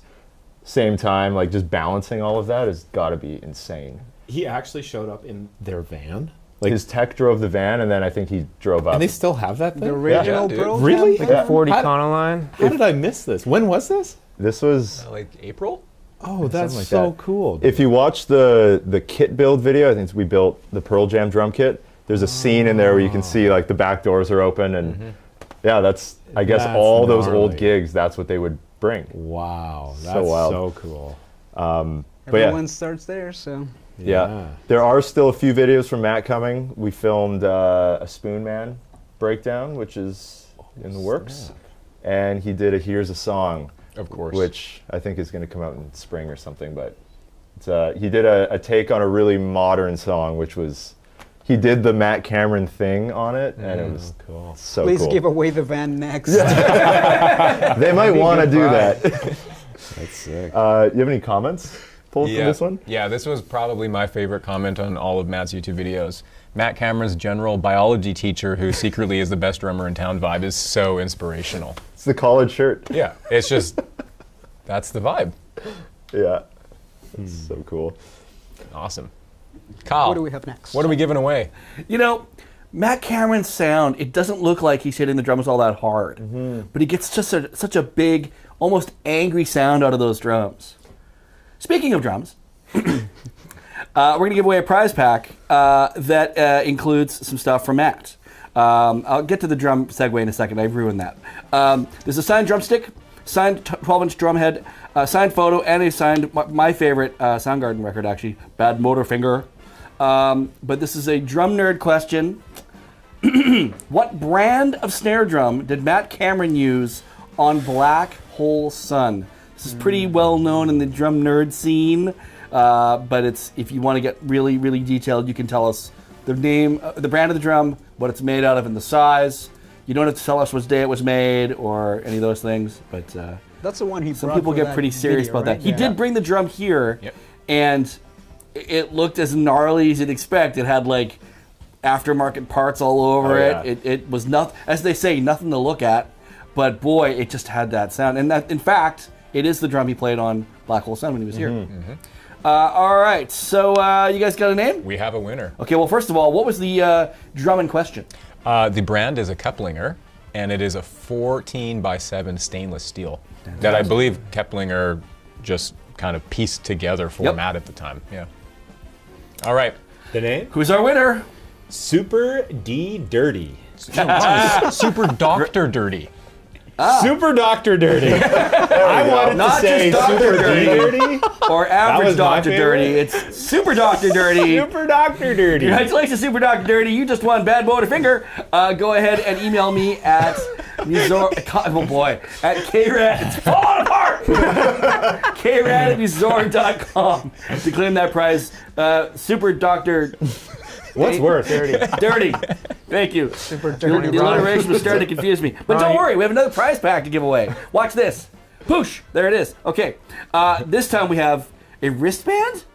same time, like just balancing all of that has got to be insane. He actually showed up in their van? Like his tech drove the van, and then I think he drove up. And they still have that thing? The original Pearl Jam Really? van? Like a 40 Econoline. How did I miss this? When was this? This was... like April? Oh, that's like so that. cool. If you watch the kit build video, I think we built the Pearl Jam drum kit. There's a scene in there where you can see like the back doors are open, and yeah, that's I guess That's all those old gnarly. gigs. That's what they would bring. Wow, that's so wild. so cool. But yeah, Everyone starts there, so. yeah, there are still a few videos from Matt coming. We filmed a Spoon Man breakdown, which is in the works, and he did a Here's a Song, of course, which I think is going to come out in spring or something. But it's, he did a take on a really modern song, which was. He did the Matt Cameron thing on it, and it was cool. So Please cool. give away the van next. They might want to do that. That's sick. You have any comments pulled from this one? Yeah, this was probably my favorite comment on all of Matt's YouTube videos. Matt Cameron's general biology teacher, who secretly is the best drummer in town vibe, is so inspirational. It's the collared shirt. Yeah, it's just, that's the vibe. Yeah, it's so cool. Awesome. Kyle, What do we have next? What are we giving away? You know, Matt Cameron's sound, it doesn't look like he's hitting the drums all that hard. But he gets just such a big, almost angry sound out of those drums. Speaking of drums, we're going to give away a prize pack that includes some stuff from Matt. I'll get to the drum segue in a second. I've ruined that. There's a signed drumstick, signed 12-inch drum head, signed photo, and a signed, my favorite Soundgarden record, actually, Bad Motor Finger. But this is a drum nerd question. What brand of snare drum did Matt Cameron use on Black Hole Sun? This is pretty well known in the drum nerd scene, but it's if you want to get really, really detailed, you can tell us the name, the brand of the drum, what it's made out of, and the size. You don't have to tell us what day it was made or any of those things, but that's the one he some brought people for get that pretty serious video, about right? that. He Yeah. did bring the drum here, and it looked as gnarly as you'd expect. It had like aftermarket parts all over it. It was not, as they say, nothing to look at, but boy, it just had that sound. And that, in fact, it is the drum he played on Black Hole Sun when he was here. All right, so you guys got a name? We have a winner. Okay, well, first of all, what was the drum in question? The brand is a Keplinger, and it is a 14x7 stainless steel that I believe Keplinger just kind of pieced together for Matt at the time. Yeah. All right. The name? Who's our winner? Super D Dirty. Super Dr. Dirty. Super Dr. Dirty. I wanted Not to say just Dr. Super Dirty. D Dirty. Or average Dr. Dirty. It's Super Dr. Dirty. Super Dr. Dirty. Congratulations, Super Dr. Dirty. You just won Bad Motor Finger. Go ahead and email me at oh boy, at krad. It's falling apart. krad@musora.com to claim that prize. Super Dr. What's worse? Dirty. Thank you. Super dirty. The alliteration was starting to confuse me. But don't worry, we have another prize pack to give away. Watch this. Poosh. There it is. Okay. This time we have a wristband?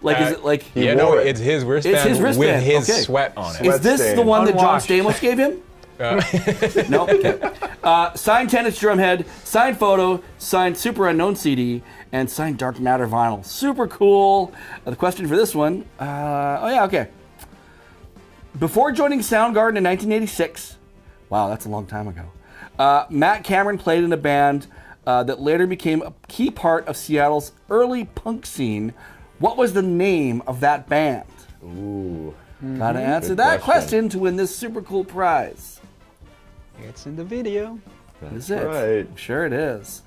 Like, is it like... Yeah, no, it's his wristband, It's his wristband. with his Okay. sweat on it. Is this the one that John Stamos gave him? No? Okay. Signed 10-inch drum head, signed photo, signed Super Unknown CD, and signed Dark Matter vinyl. Super cool. The question for this one... okay. Before joining Soundgarden in 1986, wow, that's a long time ago, Matt Cameron played in a band that later became a key part of Seattle's early punk scene. What was the name of that band? Ooh. Gotta answer Good that question to win this super cool prize. It's in the video. Is it? right. Sure it is.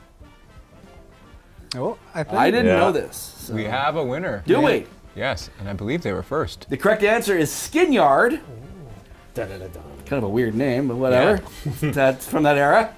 Oh, I didn't know this. So. We have a winner. Do we? Yes, and I believe they were first. The correct answer is Skin Yard. Kind of a weird name, but whatever. That's from that era.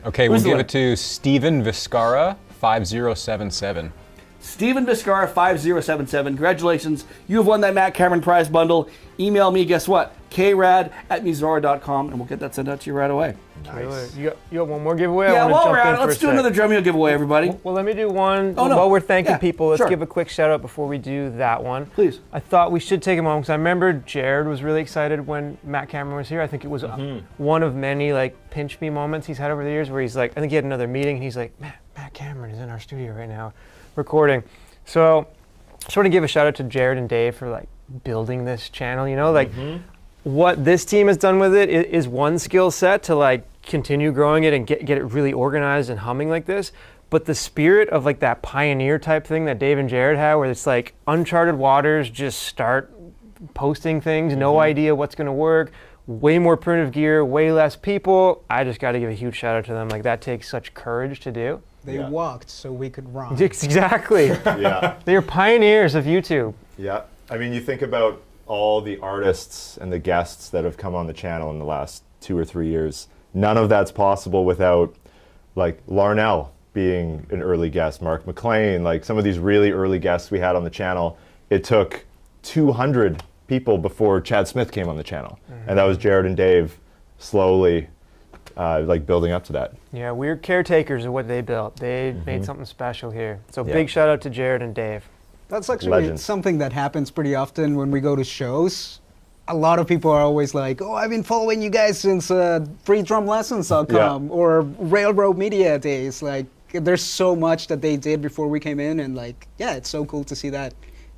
Okay, we'll give it to Steven Viscara, 5077. Steven Viscara 5077. Congratulations. You have won that Matt Cameron prize bundle. Email me, guess what? krad@musora.com, and we'll get that sent out to you right away. Nice. You got one more giveaway? Yeah, I wanna while we're jump at in it, for let's a do sec. another Drumeo giveaway, everybody. Well, let me do one. Oh, no. While we're thanking Yeah, people, let's sure. give a quick shout out before we do that one. Please. I thought we should take a moment because I remember Jared was really excited when Matt Cameron was here. I think it was one of many like pinch me moments he's had over the years where he's like, I think he had another meeting and he's like, Matt Cameron is in our studio right now recording. So I just want to give a shout out to Jared and Dave for like building this channel, you know, like what this team has done with it is one skill set to like continue growing it and get it really organized and humming like this. But the spirit of like that pioneer type thing that Dave and Jared had, where it's like uncharted waters, just start posting things, no idea what's going to work, way more primitive gear, way less people. I just got to give a huge shout out to them. Like that takes such courage to do. They walked so we could run. Exactly. Yeah. They're pioneers of YouTube. Yeah. I mean, you think about all the artists and the guests that have come on the channel in the last 2 or 3 years. None of that's possible without, like, Larnell being an early guest, Mark McLean, like some of these really early guests we had on the channel. It took 200 people before Chad Smith came on the channel. And that was Jared and Dave slowly like building up to that. Yeah, we're caretakers of what they built. They made something special here. So big shout out to Jared and Dave. That's actually Legends. something that happens pretty often when we go to shows. A lot of people are always like, oh, I've been following you guys since freedrumlessons.com or Railroad Media days. Like, there's so much that they did before we came in, and like, yeah, it's so cool to see that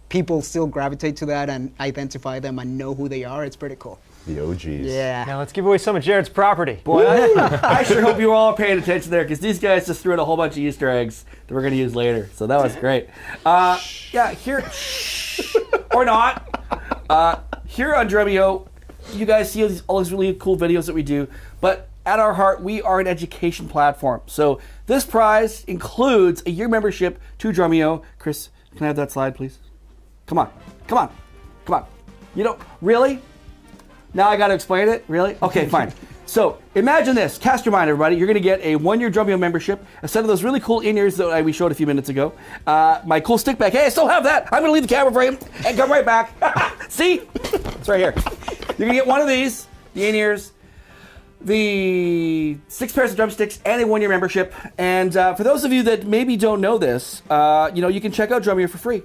people still gravitate to that and identify them and know who they are. It's pretty cool. The OGs. Yeah. Now let's give away some of Jared's property. Boy, I sure hope you all are paying attention there, because these guys just threw in a whole bunch of Easter eggs that we're going to use later. So that was great. Yeah, here, or not. Here on Drumeo, you guys see all these really cool videos that we do, but at our heart, we are an education platform. So this prize includes a year membership to Drumeo. Chris, can I have that slide, please? Come on, come on, come on. You don't, really? Now I got to explain it? Really? Okay, fine. So imagine this. Cast your mind, everybody. You're going to get a 1-year Drumeo membership, a set of those really cool in-ears that we showed a few minutes ago, my cool stick bag. Hey, I still have that. I'm going to leave the camera frame and come right back. See? It's right here. You're going to get one of these, the in-ears, the 6 pairs of drumsticks, and a 1-year membership. And for those of you that maybe don't know this, you can check out Drumeo for free.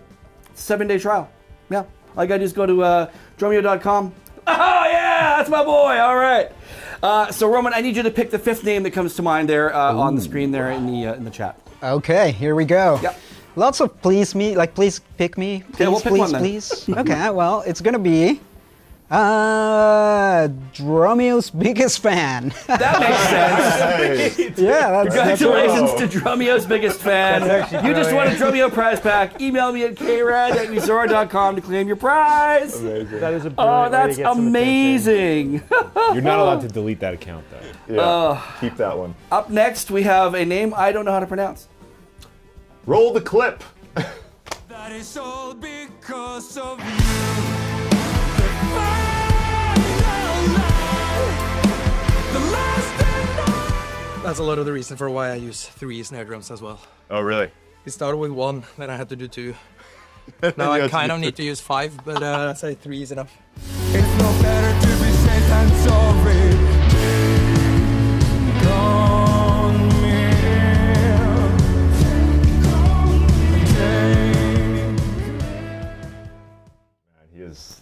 It's a 7-day trial. Yeah. All you got to do is go to drumeo.com. Oh, yeah, that's my boy. All right. So, Roman, I need you to pick the 5th name that comes to mind there on the screen there in the chat. Okay, here we go. Yep. Lots of please me, like please pick me. Please, Yeah, we'll pick please, one then. please. Okay, well, it's gonna be Drumeo's biggest fan. That makes sense. Yeah, Congratulations to Drumeo's biggest fan. You just won a Drumeo prize pack. Email me at krad@musora.com to claim your prize. Amazing. That is a Oh, that's amazing. You're not allowed to delete that account, though. Yeah, keep that one. Up next, we have a name I don't know how to pronounce. Roll the clip. That is all because of you. That's a lot of the reason for why I use 3 snare drums as well. Oh, really? It started with 1, then I had to do 2. Then Now you I have to kind do of need to use 5, but I say 3 is enough. It's no better to be safe than sorry.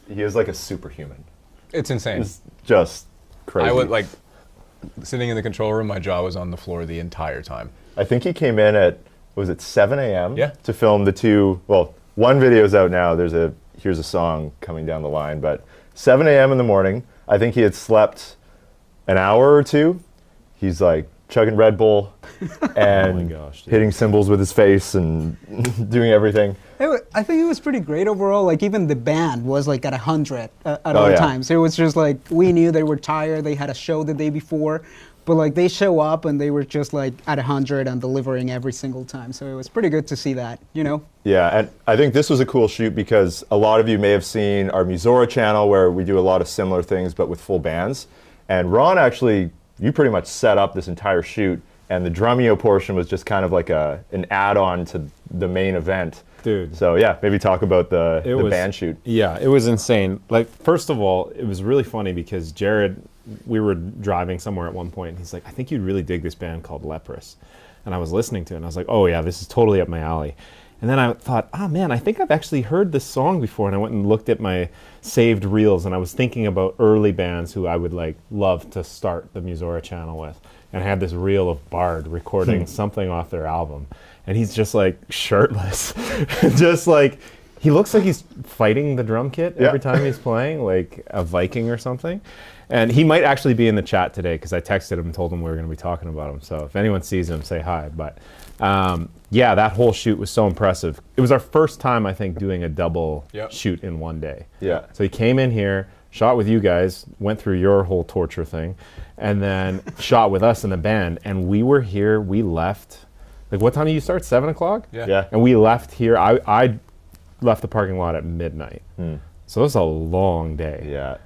He is like a superhuman. It's insane. It's just crazy. I would like sitting in the control room. My jaw was on the floor the entire time. I think he came in at, was it 7 a.m. Yeah. to film the 2, well, one video's out now. Here's a song coming down the line, but 7 a.m. in the morning. I think he had slept an hour or 2. He's like chugging Red Bull and hitting cymbals with his face and doing everything. I think it was pretty great overall. Like even the band was like at 100 at all times. It was just like we knew they were tired. They had a show the day before, but like they show up and they were just like at 100 and delivering every single time. So it was pretty good to see that, you know? Yeah, and I think this was a cool shoot because a lot of you may have seen our Musora channel where we do a lot of similar things but with full bands. And Ron, actually, you pretty much set up this entire shoot, and the Drumeo portion was just kind of like an add-on to the main event. Dude. So yeah, maybe talk about the band shoot. Yeah, it was insane. Like, first of all, it was really funny because Jared, we were driving somewhere at one point, and he's like, I think you'd really dig this band called Leprous. And I was listening to it, and I was like, oh yeah, this is totally up my alley. And then I thought, oh man, I think I've actually heard this song before. And I went and looked at my saved reels, and I was thinking about early bands who I would like love to start the Musora channel with. And I had this reel of Bard recording something off their album. And he's just like shirtless. Just like, he looks like he's fighting the drum kit every time he's playing, like a Viking or something. And he might actually be in the chat today because I texted him and told him we were going to be talking about him. So if anyone sees him, say hi. But yeah, that whole shoot was so impressive. It was our first time, I think, doing a double shoot in one day. Yeah. So he came in here, shot with you guys, went through your whole torture thing, and then shot with us in the band. And we were here, we left. Like, what time did you start? 7 o'clock? Yeah. And we left here. I left the parking lot at midnight. So it was a long day. Yeah.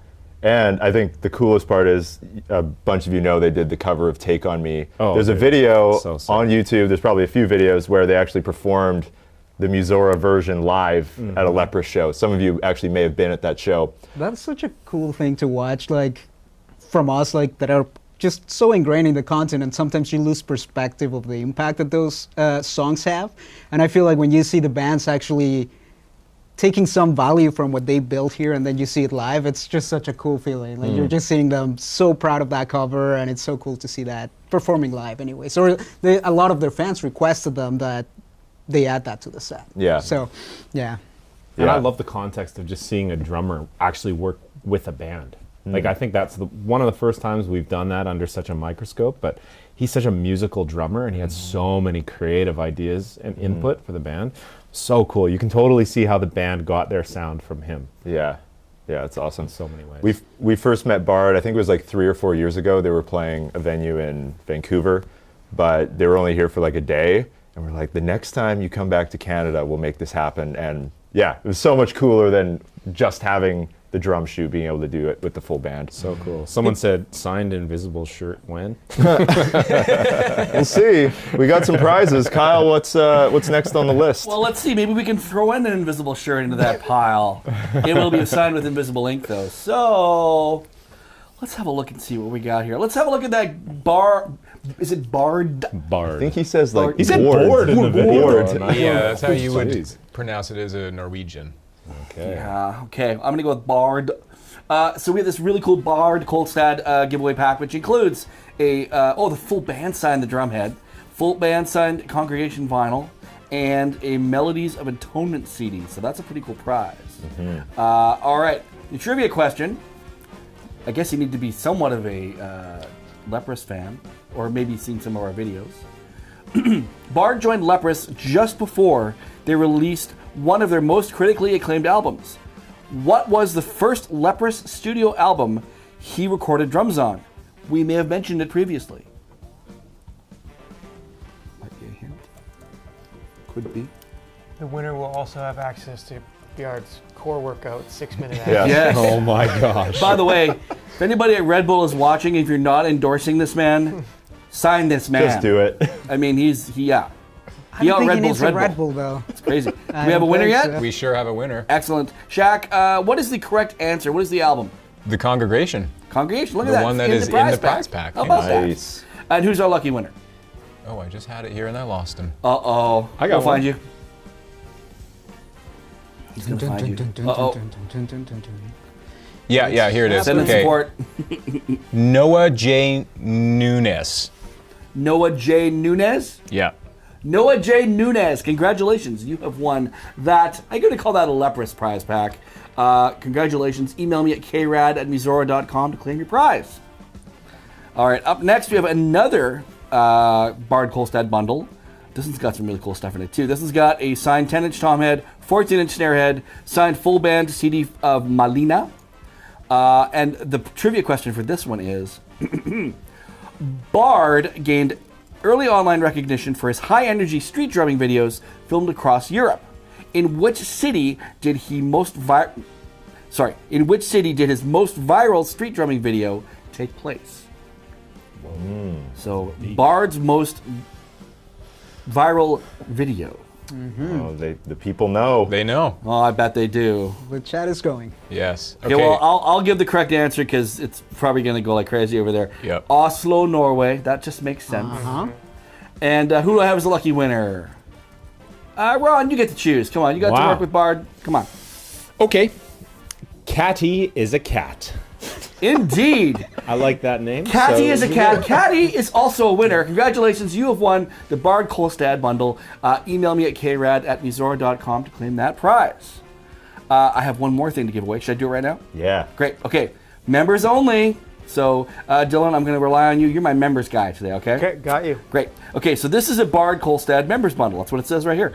And I think the coolest part is a bunch of you know they did the cover of Take On Me. Oh, there's a dude. video So sick. on YouTube, there's probably a few videos where they actually performed the Musora version live at a Leprous show. Some of you actually may have been at that show. That's such a cool thing to watch, like from us, like that are just so ingrained in the content, and sometimes you lose perspective of the impact that those songs have. And I feel like when you see the bands actually taking some value from what they built here and then you see it live, it's just such a cool feeling. Like you're just seeing them so proud of that cover, and it's so cool to see that performing live anyway. So a lot of their fans requested them that they add that to the set. Yeah. So, yeah. And I love the context of just seeing a drummer actually work with a band. Like, I think that's one of the first times we've done that under such a microscope, but he's such a musical drummer, and he had so many creative ideas and input for the band. So cool. You can totally see how the band got their sound from him. Yeah. Yeah, it's awesome. In so many ways. We first met Bard, I think it was like 3 or 4 years ago. They were playing a venue in Vancouver, but they were only here for like a day. And we're like, the next time you come back to Canada, we'll make this happen. And yeah, it was so much cooler than just having the drum shoot, being able to do it with the full band. So cool. Someone said, signed invisible shirt when? We'll see. We got some prizes. Kyle, what's next on the list? Well, let's see. Maybe we can throw in an invisible shirt into that pile. It will be signed with invisible ink, though. So let's have a look and see what we got here. Let's have a look at that bar. Is it Bard? Bard. I think he says like He said board in the video. Board. Yeah, that's how you would pronounce it as a Norwegian. Okay. Yeah, okay. I'm going to go with Bard. So we have this really cool Bard Kolstad giveaway pack, which includes the full band signed the drumhead, full band signed congregation vinyl, and a Melodies of Atonement CD. So that's a pretty cool prize. All right, the trivia question. I guess you need to be somewhat of a Leprous fan, or maybe seen some of our videos. Bard joined Leprous just before they released one of their most critically acclaimed albums. What was the first Leprous studio album he recorded drums on? We may have mentioned it previously. Might be a hint. Could be. The winner will also have access to Bjard's core workout 6-minute act. Yeah. Yes. Oh my gosh. By the way, if anybody at Red Bull is watching, if you're not endorsing this man, sign this man. Just do it. I mean, he I don't think Red he needs Bull's a Red Red Bull. Bull, though. It's crazy. Do we have a winner yet? We sure have a winner. Excellent. Shaq, what is the correct answer? What is the album? The Congregation. Congregation, look at The that. one that is in the prize pack. How about Nice. that? And who's our lucky winner? Oh, I just had it here and I lost him. Uh-oh. I got We'll find one. you. He's going to find you. Uh-oh. Yeah, here it is. Send in Okay. support. Noah J. Nunes. Noah J. Nunes? Yeah. Noah J. Nunes, congratulations. You have won that. I'm going to call that a Leprous prize pack. Congratulations. Email me at krad@musora.com to claim your prize. All right, up next we have another Bard Kolstad bundle. This one's got some really cool stuff in it too. This one's got a signed 10-inch tom head, 14-inch snare head, signed full band CD of Malina. And the trivia question for this one is, Bard gained early online recognition for his high-energy street drumming videos filmed across Europe. In which city did his most viral street drumming video take place? So, Bard's most viral video. Oh, the people know. They know. Oh, I bet they do. The chat is going. Yes. Okay, well, I'll give the correct answer because it's probably going to go like crazy over there. Yep. Oslo, Norway. That just makes sense. And who do I have as a lucky winner? Ron, you get to choose. Come on, you got to work with Bard. Come on. Okay. Catty is a cat. Indeed. I like that name. Catty is a cat. Catty is also a winner. Congratulations, you have won the Bard Kolstad bundle. Email me at krad@musora.com to claim that prize. I have one more thing to give away. Should I do it right now? Yeah. Great. Okay. Members only. So, Dylan, I'm going to rely on you. You're my members guy today, okay? Okay, got you. Great. Okay, so this is a Bard Kolstad members bundle. That's what it says right here.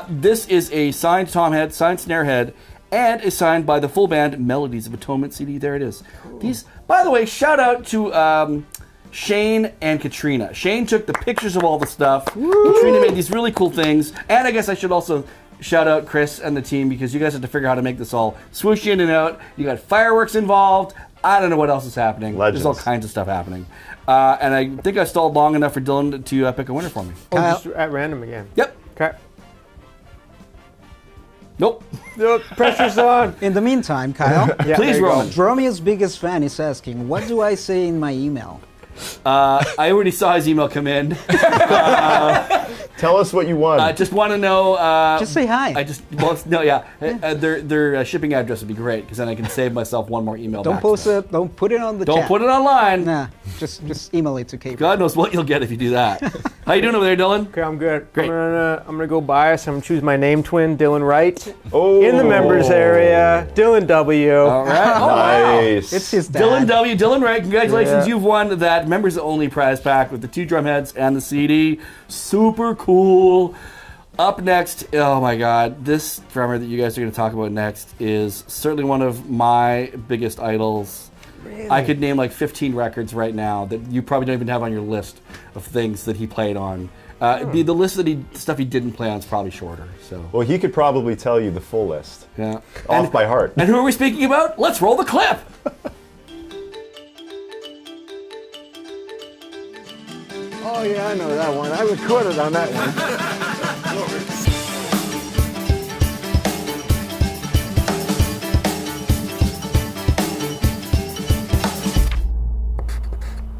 This is a signed tom head, signed snare head, and is signed by the full band Melodies of Atonement CD. There it is. These, by the way, shout out to Shane and Katrina. Shane took the pictures of all the stuff. Katrina made these really cool things. And I guess I should also shout out Chris and the team because you guys have to figure out how to make this all swoosh in and out. You got fireworks involved. I don't know what else is happening. Legends. There's all kinds of stuff happening. And I think I stalled long enough for Dylan to pick a winner for me. Oh, just at random again. Yep. Okay. Nope. Pressure's on. In the meantime, Kyle, Please, Roman. Dromeo's biggest fan is asking, what do I say in my email? I already saw his email come in. Tell us what you want. I just want to know. Just say hi. Their shipping address would be great because then I can save myself one more email. Don't back post to them. it. Don't put it on the Don't chat. put it online. Nah, just email it to Kate. God knows what you'll get if you do that. How you doing over there, Dylan? Okay, I'm good. Great. I'm gonna go bias. I'm gonna choose my name twin, Dylan Wright. Oh. In the members area, Dylan W. All right. Oh, wow. Nice. It's his dad. Dylan W. Dylan Wright, congratulations. Yeah. You've won that members only prize pack with the 2 drum heads and the CD. Super cool. Up next, oh my God, this drummer that you guys are going to talk about next is certainly one of my biggest idols. Really? I could name like 15 records right now that you probably don't even have on your list of things that he played on. The list that stuff he didn't play on is probably shorter. So. Well, he could probably tell you the full list. Yeah. Off by heart. And who are we speaking about? Let's roll the clip. Oh, yeah, I know that one. I recorded on that one.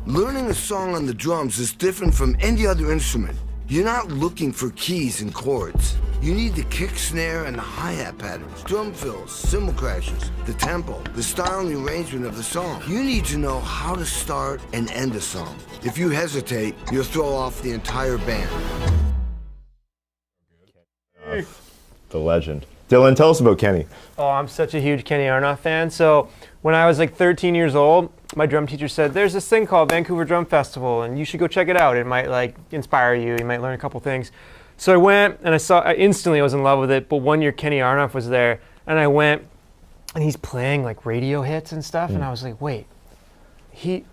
Learning a song on the drums is different from any other instrument. You're not looking for keys and chords. You need the kick, snare, and the hi-hat patterns, drum fills, cymbal crashes, the tempo, the style and the arrangement of the song. You need to know how to start and end a song. If you hesitate, you'll throw off the entire band. The legend. Dylan, tell us about Kenny. Oh, I'm such a huge Kenny Aronoff fan. So when I was like 13 years old, my drum teacher said, there's this thing called Vancouver Drum Festival, and you should go check it out. It might like inspire you. You might learn a couple things. So I went, and I instantly was in love with it. But one year Kenny Aronoff was there, and I went, and he's playing like radio hits and stuff, and I was like, wait,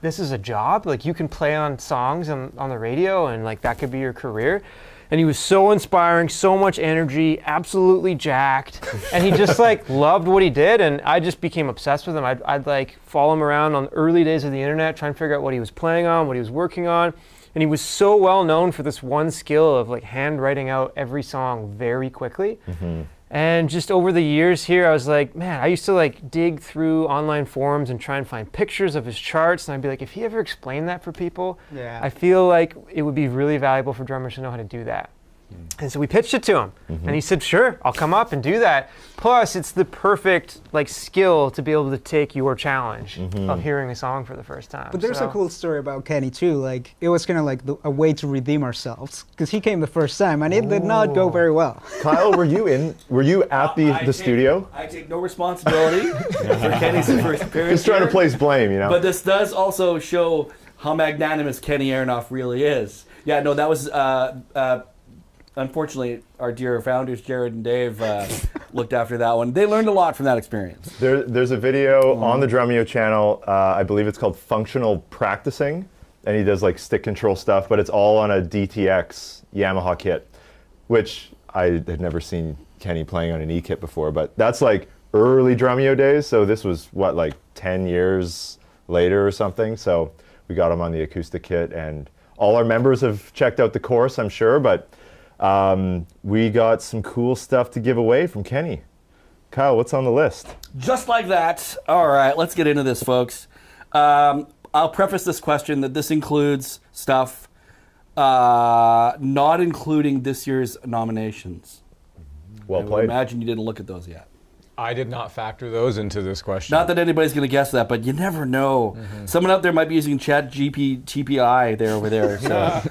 this is a job? Like you can play on songs on the radio, and like that could be your career? And he was so inspiring, so much energy, absolutely jacked. And he just like loved what he did. And I just became obsessed with him. I'd like follow him around on the early days of the internet, try and figure out what he was playing on, what he was working on. And he was so well known for this one skill of like hand writing out every song very quickly. Mm-hmm. And just over the years here, I was like, man, I used to like dig through online forums and try and find pictures of his charts. And I'd be like, if he ever explained that for people, I feel like it would be really valuable for drummers to know how to do that. And so we pitched it to him, and he said, sure, I'll come up and do that. Plus, it's the perfect like skill to be able to take your challenge of hearing a song for the first time. But there's a cool story about Kenny too. Like it was kind of like a way to redeem ourselves because he came the first time and it did not go very well. Kyle, were you at the studio? I take no responsibility for Kenny's first appearance. Just trying to place blame, you know. But this does also show how magnanimous Kenny Aronoff really is. Yeah, no, that was. Unfortunately, our dear founders, Jared and Dave, looked after that one. They learned a lot from that experience. There's a video on the Drumeo channel. I believe it's called Functional Practicing. and he does like stick control stuff, but it's all on a DTX Yamaha kit, which I had never seen Kenny playing on an E kit before, but that's like early Drumeo days, so this was what, like 10 years later or something, so we got him on the acoustic kit, and all our members have checked out the course, I'm sure, but we got some cool stuff to give away from Kenny. Kyle, what's on the list? Just like that. All right, let's get into this, folks. I'll preface this question that this includes stuff not including this year's nominations. Well I would played. imagine you didn't look at those yet. I did not factor those into this question. Not that anybody's going to guess that, but you never know. Someone out there might be using Chat TPI there over there. So.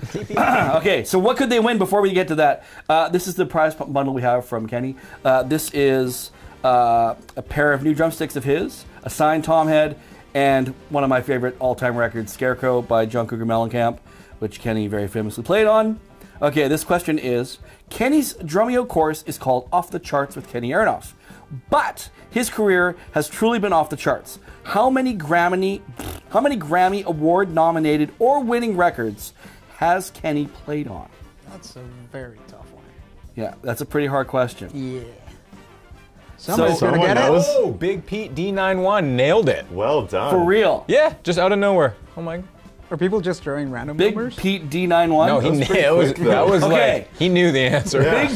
Okay, so what could they win before we get to that? This is the prize bundle we have from Kenny. This is a pair of new drumsticks of his, a signed tom head, and one of my favorite all-time records, Scarecrow by John Cougar Mellencamp, which Kenny very famously played on. Okay, this question is, Kenny's Drumeo course is called Off the Charts with Kenny Aronoff, but his career has truly been off the charts. How many Grammy Award-nominated or winning records has Kenny played on? That's a very tough one. Yeah, that's a pretty hard question. Yeah. Somebody's gonna get knows. Oh, Big Pete D91 nailed it. Well done. For real. Yeah, just out of nowhere. Oh my. Are people just throwing random Big numbers? Pete D91? No, that was okay. like, he knew the answer. Big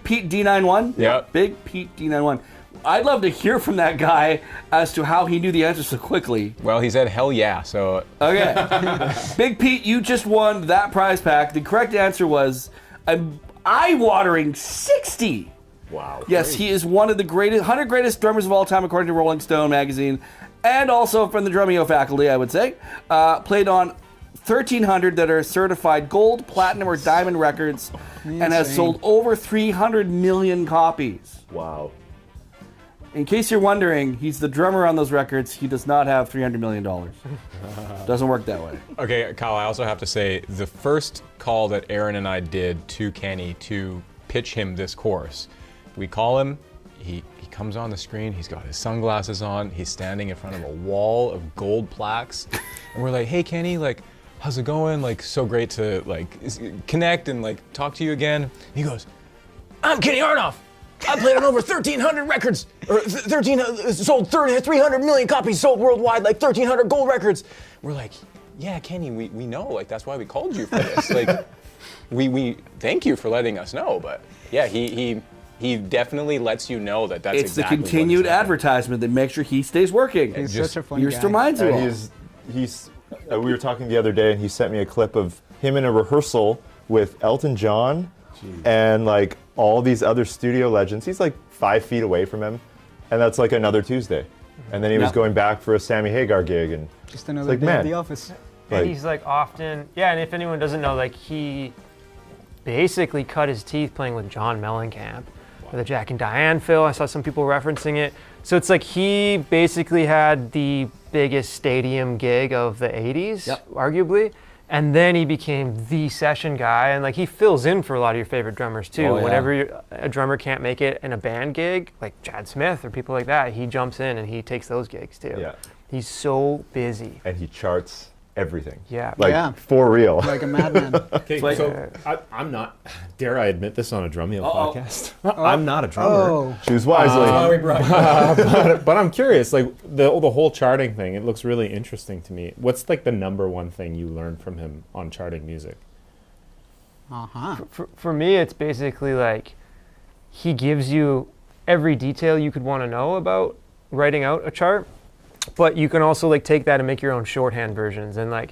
Pete D91? Yep. Big Pete D91. I'd love to hear from that guy as to how he knew the answer so quickly. Well, he said hell yeah, so. Okay. Big Pete, you just won that prize pack. The correct answer was an eye-watering 60. Wow. Yes, great. he is one of the 100 greatest drummers of all time, according to Rolling Stone magazine, and also from the Drumeo faculty, I would say. Played on 1,300 that are certified gold, platinum, or diamond records, and has sold over 300 million copies. Wow. In case you're wondering, he's the drummer on those records. He does not have $300 million. Doesn't work that way. Okay, Kyle, I also have to say, the first call that Aaron and I did to Kenny to pitch him this course, we call him, he comes on the screen, he's got his sunglasses on, he's standing in front of a wall of gold plaques, and we're like, hey Kenny, like, how's it going? Like, so great to like connect and like talk to you again. He goes, I'm Kenny Aronoff. I played on over 1,300 records, or 300 million copies sold worldwide, like 1,300 gold records. We're like, yeah, Kenny, we know, like that's why we called you for this. Like, we thank you for letting us know, but yeah, he definitely lets you know that that's exactly the continued advertisement that makes sure he stays working. He's such a funny Just guy. reminds you all. He's we were talking the other day, and he sent me a clip of him in a rehearsal with Elton John and like all these other studio legends. He's like 5 feet away from him, and that's like another Tuesday. And then he was going back for a Sammy Hagar gig, and Just another like, day man, at the office. And he's like often, yeah, and if anyone doesn't know, like he basically cut his teeth playing with John Mellencamp for the Jack and Diane Phil. I saw some people referencing it. So it's like he basically had the biggest stadium gig of the 80s, arguably. And then he became the session guy, and like he fills in for a lot of your favorite drummers too. Oh, yeah. Whenever a drummer can't make it in a band gig, like Chad Smith or people like that, he jumps in and he takes those gigs too. Yeah. He's so busy. And he charts everything. Yeah. Like for real. Like a madman. Okay, Like- so I'm not. Dare I admit this on a Drumeo podcast? I'm not a drummer. Oh. Choose wisely. But I'm curious, like the whole charting thing. It looks really interesting to me. What's like the number one thing you learned from him on charting music? For me, it's basically like he gives you every detail you could want to know about writing out a chart, but you can also like take that and make your own shorthand versions. And like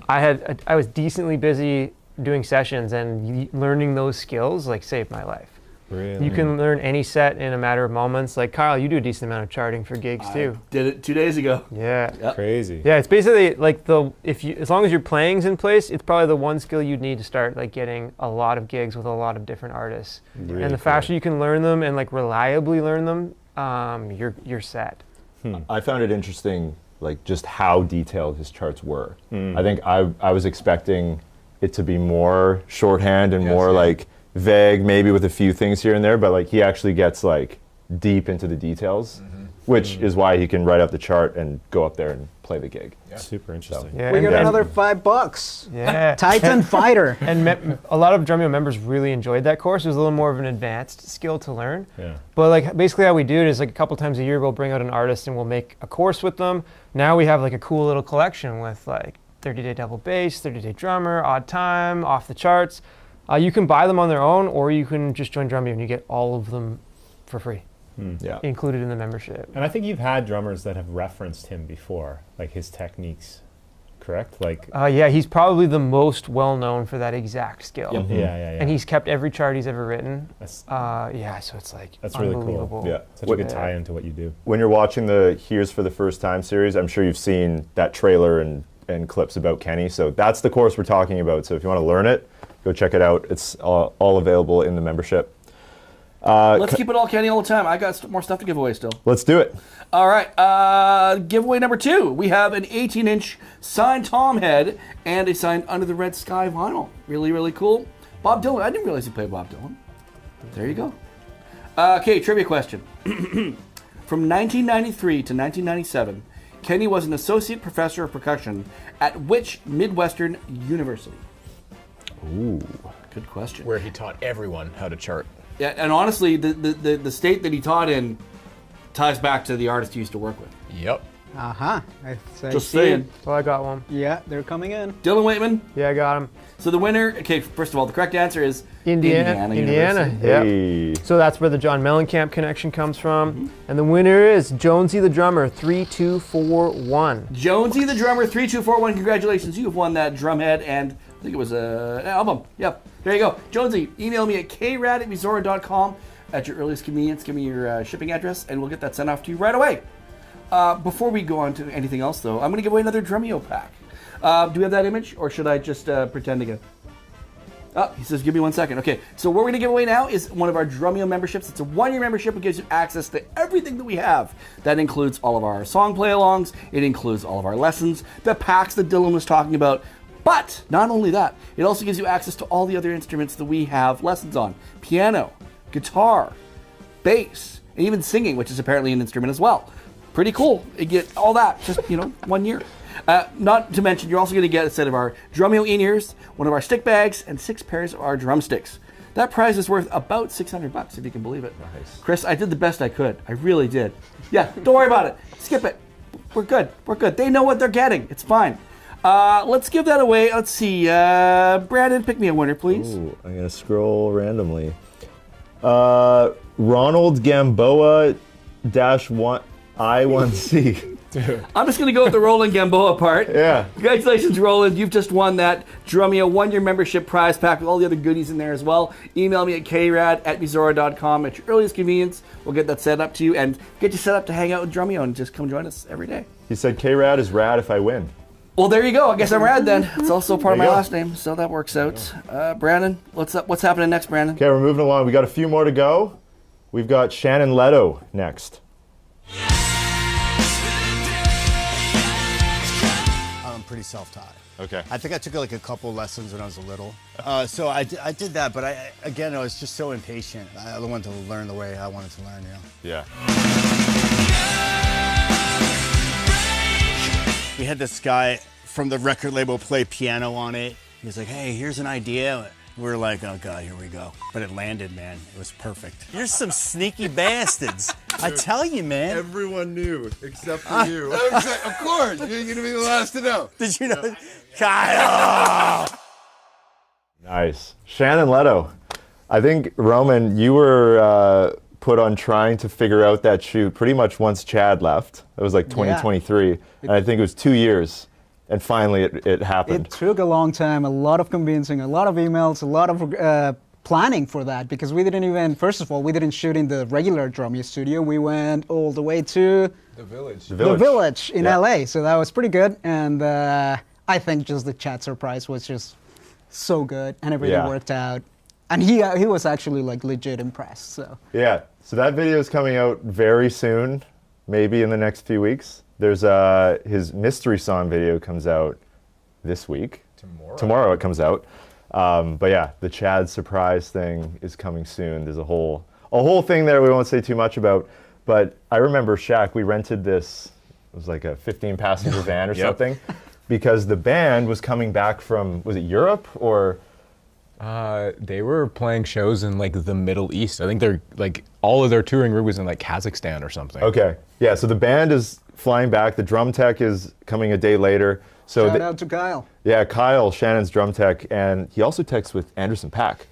I was decently busy doing sessions, and learning those skills like saved my life. Really? You can learn any set in a matter of moments. Like Kyle, you do a decent amount of charting for gigs too. Did it 2 days ago. Yeah. Yep. Crazy. Yeah, it's basically like as long as your playing's in place, it's probably the one skill you'd need to start like getting a lot of gigs with a lot of different artists. Really and the faster you can learn them and like reliably learn them, you're set. I found it interesting, like just how detailed his charts were. I think I was expecting it to be more shorthand and more like vague, maybe with a few things here and there, but like he actually gets like deep into the details. which is why he can write out the chart and go up there and play the gig. Yeah. Super interesting. Yeah, we got another $5. Yeah. Titan Fighter. And a lot of Drumeo members really enjoyed that course. It was a little more of an advanced skill to learn. Yeah. But like basically how we do it is like a couple times a year we'll bring out an artist and we'll make a course with them. Now we have like a cool little collection with like 30-day double bass, 30-day drummer, odd time, off the charts. You can buy them on their own, or you can just join Drumeo and you get all of them for free. Yeah. Included in the membership. And I think you've had drummers that have referenced him before, like his techniques, correct? Like, yeah, he's probably the most well-known for that exact skill. Yep. Yeah. And he's kept every chart he's ever written. Yeah, so it's like that's really unbelievable. cool. Yeah, such a good tie into what you do. When you're watching the Here's for the First Time series, I'm sure you've seen that trailer and clips about Kenny. So that's the course we're talking about. So if you want to learn it, go check it out. It's all available in the membership. Let's keep it all Kenny all the time. I got more stuff to give away still. Let's do it. All right. Giveaway number 2. We have an 18-inch signed Tom head and a signed Under the Red Sky vinyl. Really, really cool. Bob Dylan. I didn't realize he played Bob Dylan. There you go. Okay, trivia question. From 1993 to 1997, Kenny was an associate professor of percussion at which Midwestern university? Ooh. Good question. Where he taught everyone how to chart. Yeah, and honestly, the state that he taught in ties back to the artist he used to work with. Yep. Uh-huh. Just saying. So I got one. Yeah, they're coming in. Dylan Waitman. Yeah, I got him. So the winner, okay, first of all, the correct answer is Indiana. University. Yep. Hey. So that's where the John Mellencamp connection comes from. And the winner is Jonesy the Drummer, 3241. Jonesy the Drummer, 3241. Congratulations. You have won that drumhead and I think it was an album. Yep. There you go. Jonesy, email me at krad@musora.com at your earliest convenience. Give me your shipping address and we'll get that sent off to you right away. Before we go on to anything else, though, I'm going to give away another Drumeo pack. Do we have that image, or should I just pretend again? Oh, he says, give me 1 second. Okay, so what we're going to give away now is one of our Drumeo memberships. It's a 1-year membership. It gives you access to everything that we have. That includes all of our song play-alongs. It includes all of our lessons, the packs that Dylan was talking about. But not only that, it also gives you access to all the other instruments that we have lessons on. Piano, guitar, bass, and even singing, which is apparently an instrument as well. Pretty cool. You get all that, just, 1 year. Not to mention, you're also going to get a set of our Drumeo in-ears, one of our stick bags, and 6 pairs of our drumsticks. That prize is worth about $600, if you can believe it. Nice. Chris, I did the best I could. I really did. Yeah, don't worry about it. Skip it. We're good. We're good. They know what they're getting. It's fine. Let's give that away. Let's see. Brandon, pick me a winner, please. Ooh, I'm going to scroll randomly. Ronald Gamboa -1I1C. Dude. I'm just going to go with the Roland Gamboa part. Yeah. Congratulations, Roland. You've just won that Drumeo 1-year membership prize pack with all the other goodies in there as well. Email me at krad@musora.com at your earliest convenience. We'll get that set up to you and get you set up to hang out with Drumeo and just come join us every day. He said K-Rad is rad if I win. Well, there you go. I guess I'm rad then. It's also part of my last name, so that works out. Brandon, what's up? What's happening next, Brandon? Okay, we're moving along. We got a few more to go. We've got Shannon Leto next. I'm pretty self-taught. Okay. I think I took like a couple lessons when I was little. So I did that, but I was just so impatient. I wanted to learn the way I wanted to learn, Yeah. We had this guy from the record label play piano on it. He was like, hey, here's an idea. We were like, oh God, here we go. But it landed, man. It was perfect. You're some sneaky bastards. I tell you, man. Everyone knew, except for you. Of course, you're going to be the last to know. Did you know? Kyle! Nice. Shannon Leto. I think, Roman, you were put on trying to figure out that shoot pretty much once Chad left. It was like 2023. And I think it was 2 years. And finally it happened. It took a long time, a lot of convincing, a lot of emails, a lot of planning for that, because we didn't even, first of all, we didn't shoot in the regular Drumeo studio. We went all the way to The Village. The Village in LA. So that was pretty good. And I think just the Chad surprise was just so good and everything worked out. And he was actually like legit impressed. So yeah, so that video is coming out very soon, maybe in the next few weeks. There's his mystery song video comes out this week. Tomorrow it comes out. But yeah, the Chad surprise thing is coming soon. There's a whole thing there we won't say too much about. But I remember, Shaq, we rented this, it was like a 15-passenger van or something, because the band was coming back from, was it Europe or? They were playing shows in like the Middle East. I think they're like, all of their touring route was in like Kazakhstan or something. Okay, yeah, so the band is flying back, the drum tech is coming a day later. So Shout out to Kyle. Yeah, Kyle, Shannon's drum tech, and he also texts with Anderson .Paak.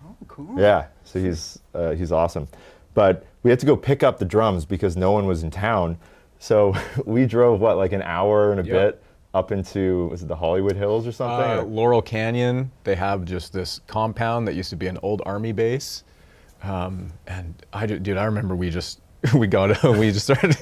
Oh, cool. Yeah, so he's awesome. But we had to go pick up the drums because no one was in town. So we drove, what, like an hour and a bit up into, was it the Hollywood Hills or something? Laurel Canyon. They have just this compound that used to be an old army base. And I remember we just started,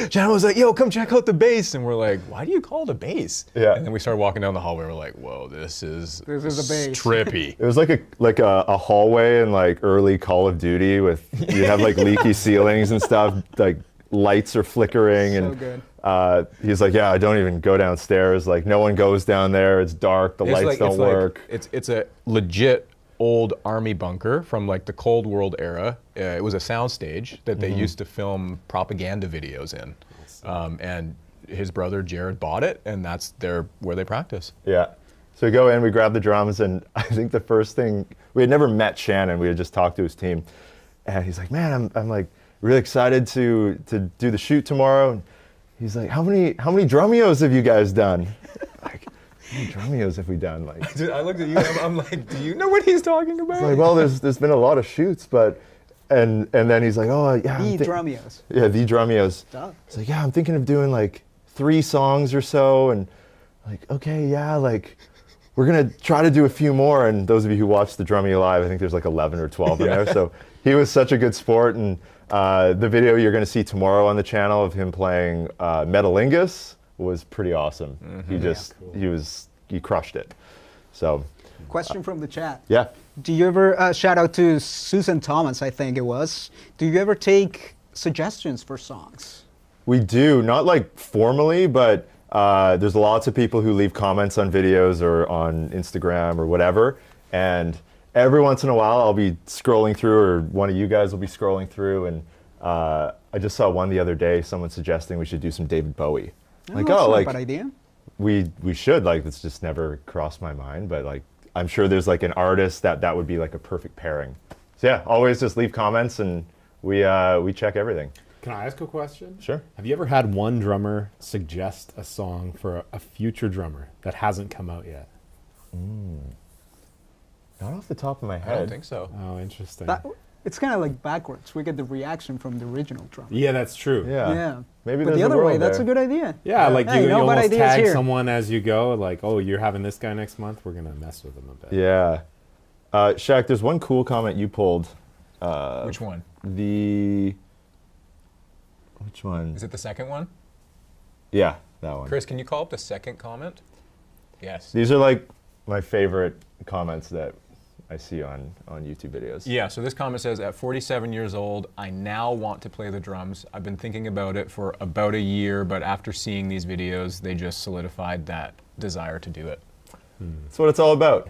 Shannon was like, yo, come check out the base. And we're like, why do you call it a base? Yeah. And then we started walking down the hallway. We're like, whoa, this is the base. Trippy. It was like a hallway in like early Call of Duty with, you have like leaky ceilings and stuff, like lights are flickering. So and good. He's like, yeah, I don't even go downstairs. Like no one goes down there. It's dark. The lights don't work. It's a legit old army bunker from like the Cold War era. It was a soundstage that they used to film propaganda videos in. And his brother Jared bought it, and that's where they practice. Yeah. So we go in, we grab the drums, and I think the first thing, we had never met Shannon, we had just talked to his team. And he's like, man, I'm like really excited to do the shoot tomorrow. And he's like, how many Drumeos have you guys done? Like, how many Drumeos have we done? Like, I looked at you, I'm like, do you know what he's talking about? Like, well, there's been a lot of shoots, but, and then he's like, oh, yeah. The Drumeos. Yeah, the Drumeos. Duh. He's like, yeah, I'm thinking of doing like 3 songs or so, and like, okay, yeah, like, we're gonna try to do a few more. And those of you who watch the Drumeo live, I think there's like 11 or 12 in there. So he was such a good sport, and the video you're gonna see tomorrow on the channel of him playing Metalingus was pretty awesome. He crushed it. So. Question from the chat. Yeah. Do you ever, shout out to Susan Thomas, I think it was. Do you ever take suggestions for songs? We do, not like formally, but there's lots of people who leave comments on videos or on Instagram or whatever. And every once in a while I'll be scrolling through, or one of you guys will be scrolling through, and I just saw one the other day, someone suggesting we should do some David Bowie. That's not a bad idea. We should, like, it's just never crossed my mind, but like, I'm sure there's like an artist that would be like a perfect pairing. So yeah, always just leave comments, and we check everything. Can I ask a question? Sure. Have you ever had one drummer suggest a song for a future drummer that hasn't come out yet? Not off the top of my head. I don't think so. Oh, interesting. It's kind of like backwards. We get the reaction from the original drummer. Yeah, that's true. Yeah. Maybe but there's the other a world way, that's there. a good idea. Yeah, like Hey, you no bad almost ideas tag here. someone as you go, like, oh, you're having this guy next month, we're going to mess with him a bit. Yeah. Shaq, there's one cool comment you pulled. Which one? Which one? Is it the second one? Yeah, that one. Chris, can you call up the second comment? Yes. These are like my favorite comments that I see on YouTube videos. Yeah, so this comment says, at 47 years old, I now want to play the drums. I've been thinking about it for about a year, but after seeing these videos, they just solidified that desire to do it. That's what it's all about.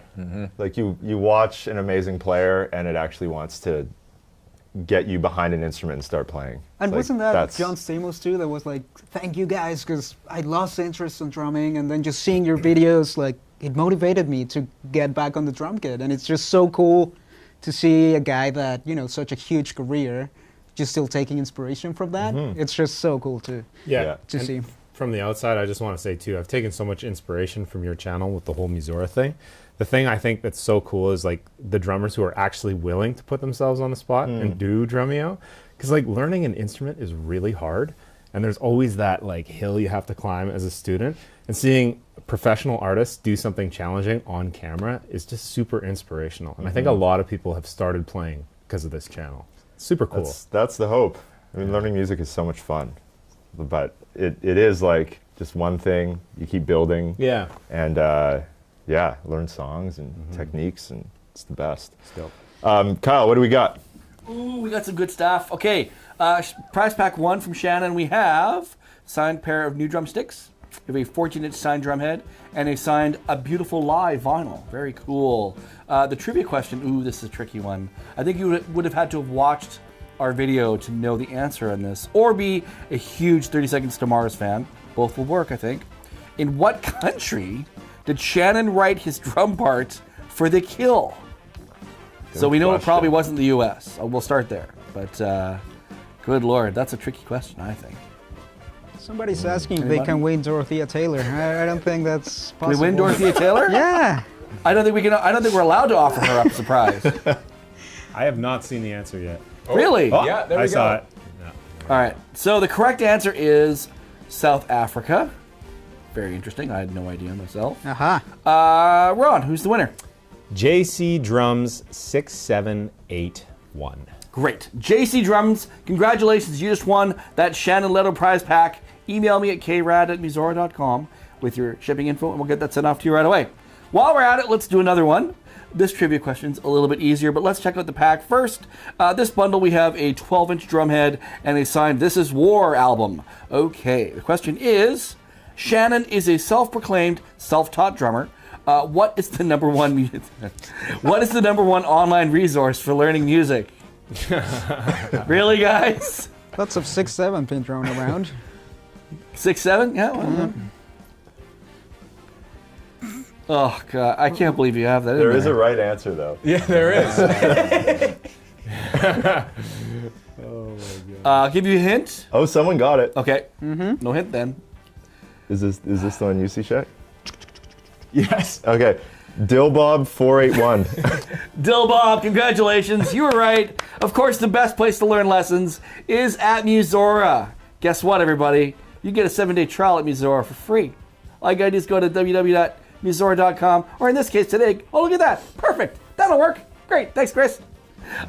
Like you watch an amazing player, and it actually wants to get you behind an instrument and start playing. And It's wasn't like, that that's- John Stamos too? That was like, thank you guys, because I lost interest in drumming, and then just seeing your videos, like, it motivated me to get back on the drum kit. And it's just so cool to see a guy that, you know, such a huge career, just still taking inspiration from that. It's just so cool to see. From the outside, I just want to say too, I've taken so much inspiration from your channel with the whole Musora thing. The thing I think that's so cool is like the drummers who are actually willing to put themselves on the spot and do Drumeo. Because like learning an instrument is really hard, and there's always that like hill you have to climb as a student. And seeing professional artists do something challenging on camera is just super inspirational. And I think a lot of people have started playing because of this channel. Super cool. That's the hope. I mean, learning music is so much fun, but it is like just one thing. You keep building. Yeah. And learn songs and techniques, and it's the best. Dope. Kyle, what do we got? Ooh, we got some good stuff. Okay, prize pack 1 from Shannon. We have signed pair of new drumsticks. We have a 14-inch signed drum head and a signed A Beautiful Lie vinyl. Very cool. The trivia question. Ooh, this is a tricky one. I think you would have had to have watched our video to know the answer on this, or be a huge 30 Seconds to Mars fan. Both will work, I think. In what country did Shannon write his drum part for The Kill? So we know it probably wasn't the U.S. We'll start there. But good Lord, that's a tricky question, I think. Somebody's asking if they can win Dorothea Taylor. I don't think that's possible. We win Dorothea Taylor? Yeah. I don't think we can. I don't think we're allowed to offer her up a surprise. I have not seen the answer yet. Really? Oh, Yeah, there we I go. saw it. All right. So the correct answer is South Africa. Very interesting. I had no idea myself. Ron, who's the winner? JC Drums 6781. Great. JC Drums, congratulations. You just won that Shannon Leto prize pack. Email me at krad@musora.com with your shipping info, and we'll get that sent off to you right away. While we're at it, let's do another one. This trivia question's a little bit easier, but let's check out the pack first. This bundle, we have a 12-inch drum head and a signed This Is War album. Okay, the question is, Shannon is a self-proclaimed, self-taught drummer. What is the number one online resource for learning music? Really, guys? Lots of 6/7 been thrown around. 6/7? Yeah. Well, Oh, God. I can't believe you have that in there. There is a right answer, though. Yeah, there is. Oh, my God. I'll give you a hint. Oh, someone got it. Okay. No hint then. Is this the one you see, Shaq? Yes. Okay. Dillbob481. Dillbob, congratulations. You were right. Of course, the best place to learn lessons is at Musora. Guess what, everybody? You get a 7-day trial at Musora for free. All you gotta do is go to www.musora.com, or in this case today, oh, look at that. Perfect. That'll work. Great. Thanks, Chris.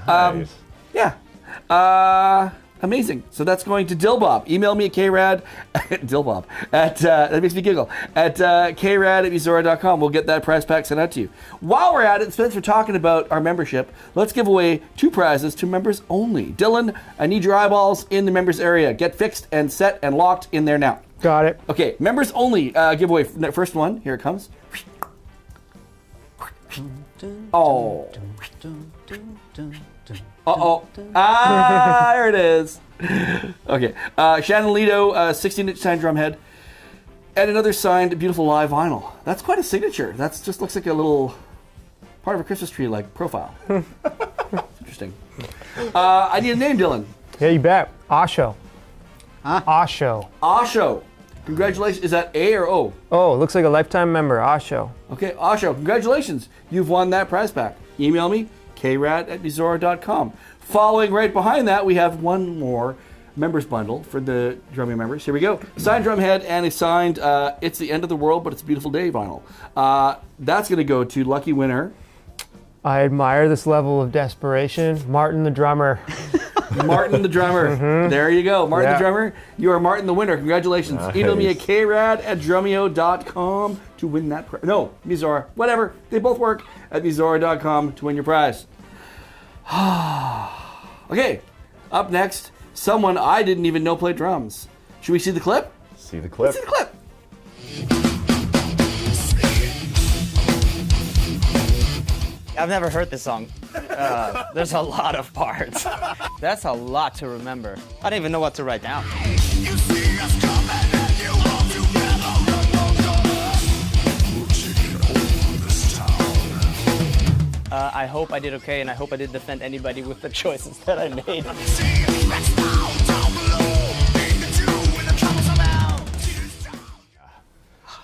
Nice. Yeah. Amazing. So that's going to Dillbob. Email me at krad, Dillbob, that makes me giggle, at krad@musora.com. We'll get that prize pack sent out to you. While we're at it, since we're talking about our membership, let's give away 2 prizes to members only. Dylan, I need your eyeballs in the members area. Get fixed and set and locked in there now. Got it. Okay, members only giveaway. First one, here it comes. Oh. Uh-oh. There it is. Okay. Shannon Leto, 16-inch signed drum head. And another signed beautiful live vinyl. That's quite a signature. That just looks like a little part of a Christmas tree like profile. It's interesting. I need a name, Dylan. Yeah, you bet. Osho. Osho. Osho. Congratulations. Is that A or O? Oh, looks like a lifetime member. Osho. Okay, Osho, congratulations. You've won that prize pack. Email me, krad@musora.com. Following right behind that, we have one more members bundle for the Drumeo members. Here we go. Signed drum head and a signed It's the End of the World, but it's a beautiful day vinyl. That's going to go to lucky winner. I admire this level of desperation. Martin the drummer. Martin the drummer. There you go. Martin the drummer. You are Martin the winner. Congratulations. Nice. Email me at krad@drumeo.com to win that prize. No, Musora. Whatever. They both work at musora.com to win your prize. Okay. Up next, someone I didn't even know played drums. Should we see the clip? See the clip. Let's see the clip. I've never heard this song. There's a lot of parts. That's a lot to remember. I don't even know what to write down. I hope I did okay, and I hope I didn't offend anybody with the choices that I made.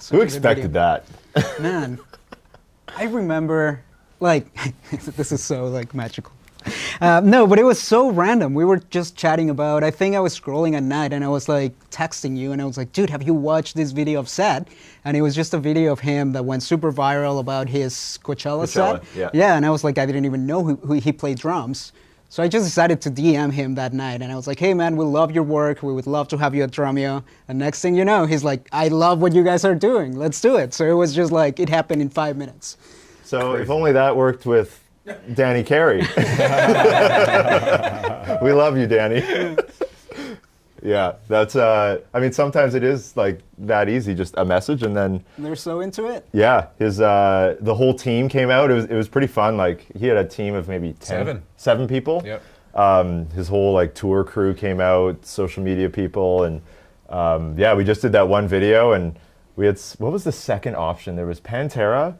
Who expected that? Man, I remember, like, this is so, like, magical. No, but it was so random. We were just chatting about, I think I was scrolling at night and I was like texting you and I was like, dude, have you watched this video of Seth? And it was just a video of him that went super viral about his Coachella set. Yeah, and I was like, I didn't even know who he played drums. So I just decided to DM him that night and I was like, hey man, we love your work. We would love to have you at Drumeo. And next thing you know, he's like, I love what you guys are doing. Let's do it. So it was just like, it happened in 5 minutes. So if only that worked with Danny Carey. We love you, Danny. Yeah, that's, I mean, sometimes it is like that easy, just a message and then. They're so into it. Yeah, the whole team came out. It was pretty fun. Like he had a team of maybe 7 people. Yep. His whole like tour crew came out, social media people, and yeah, we just did that one video, and we had, what was the second option? There was Pantera,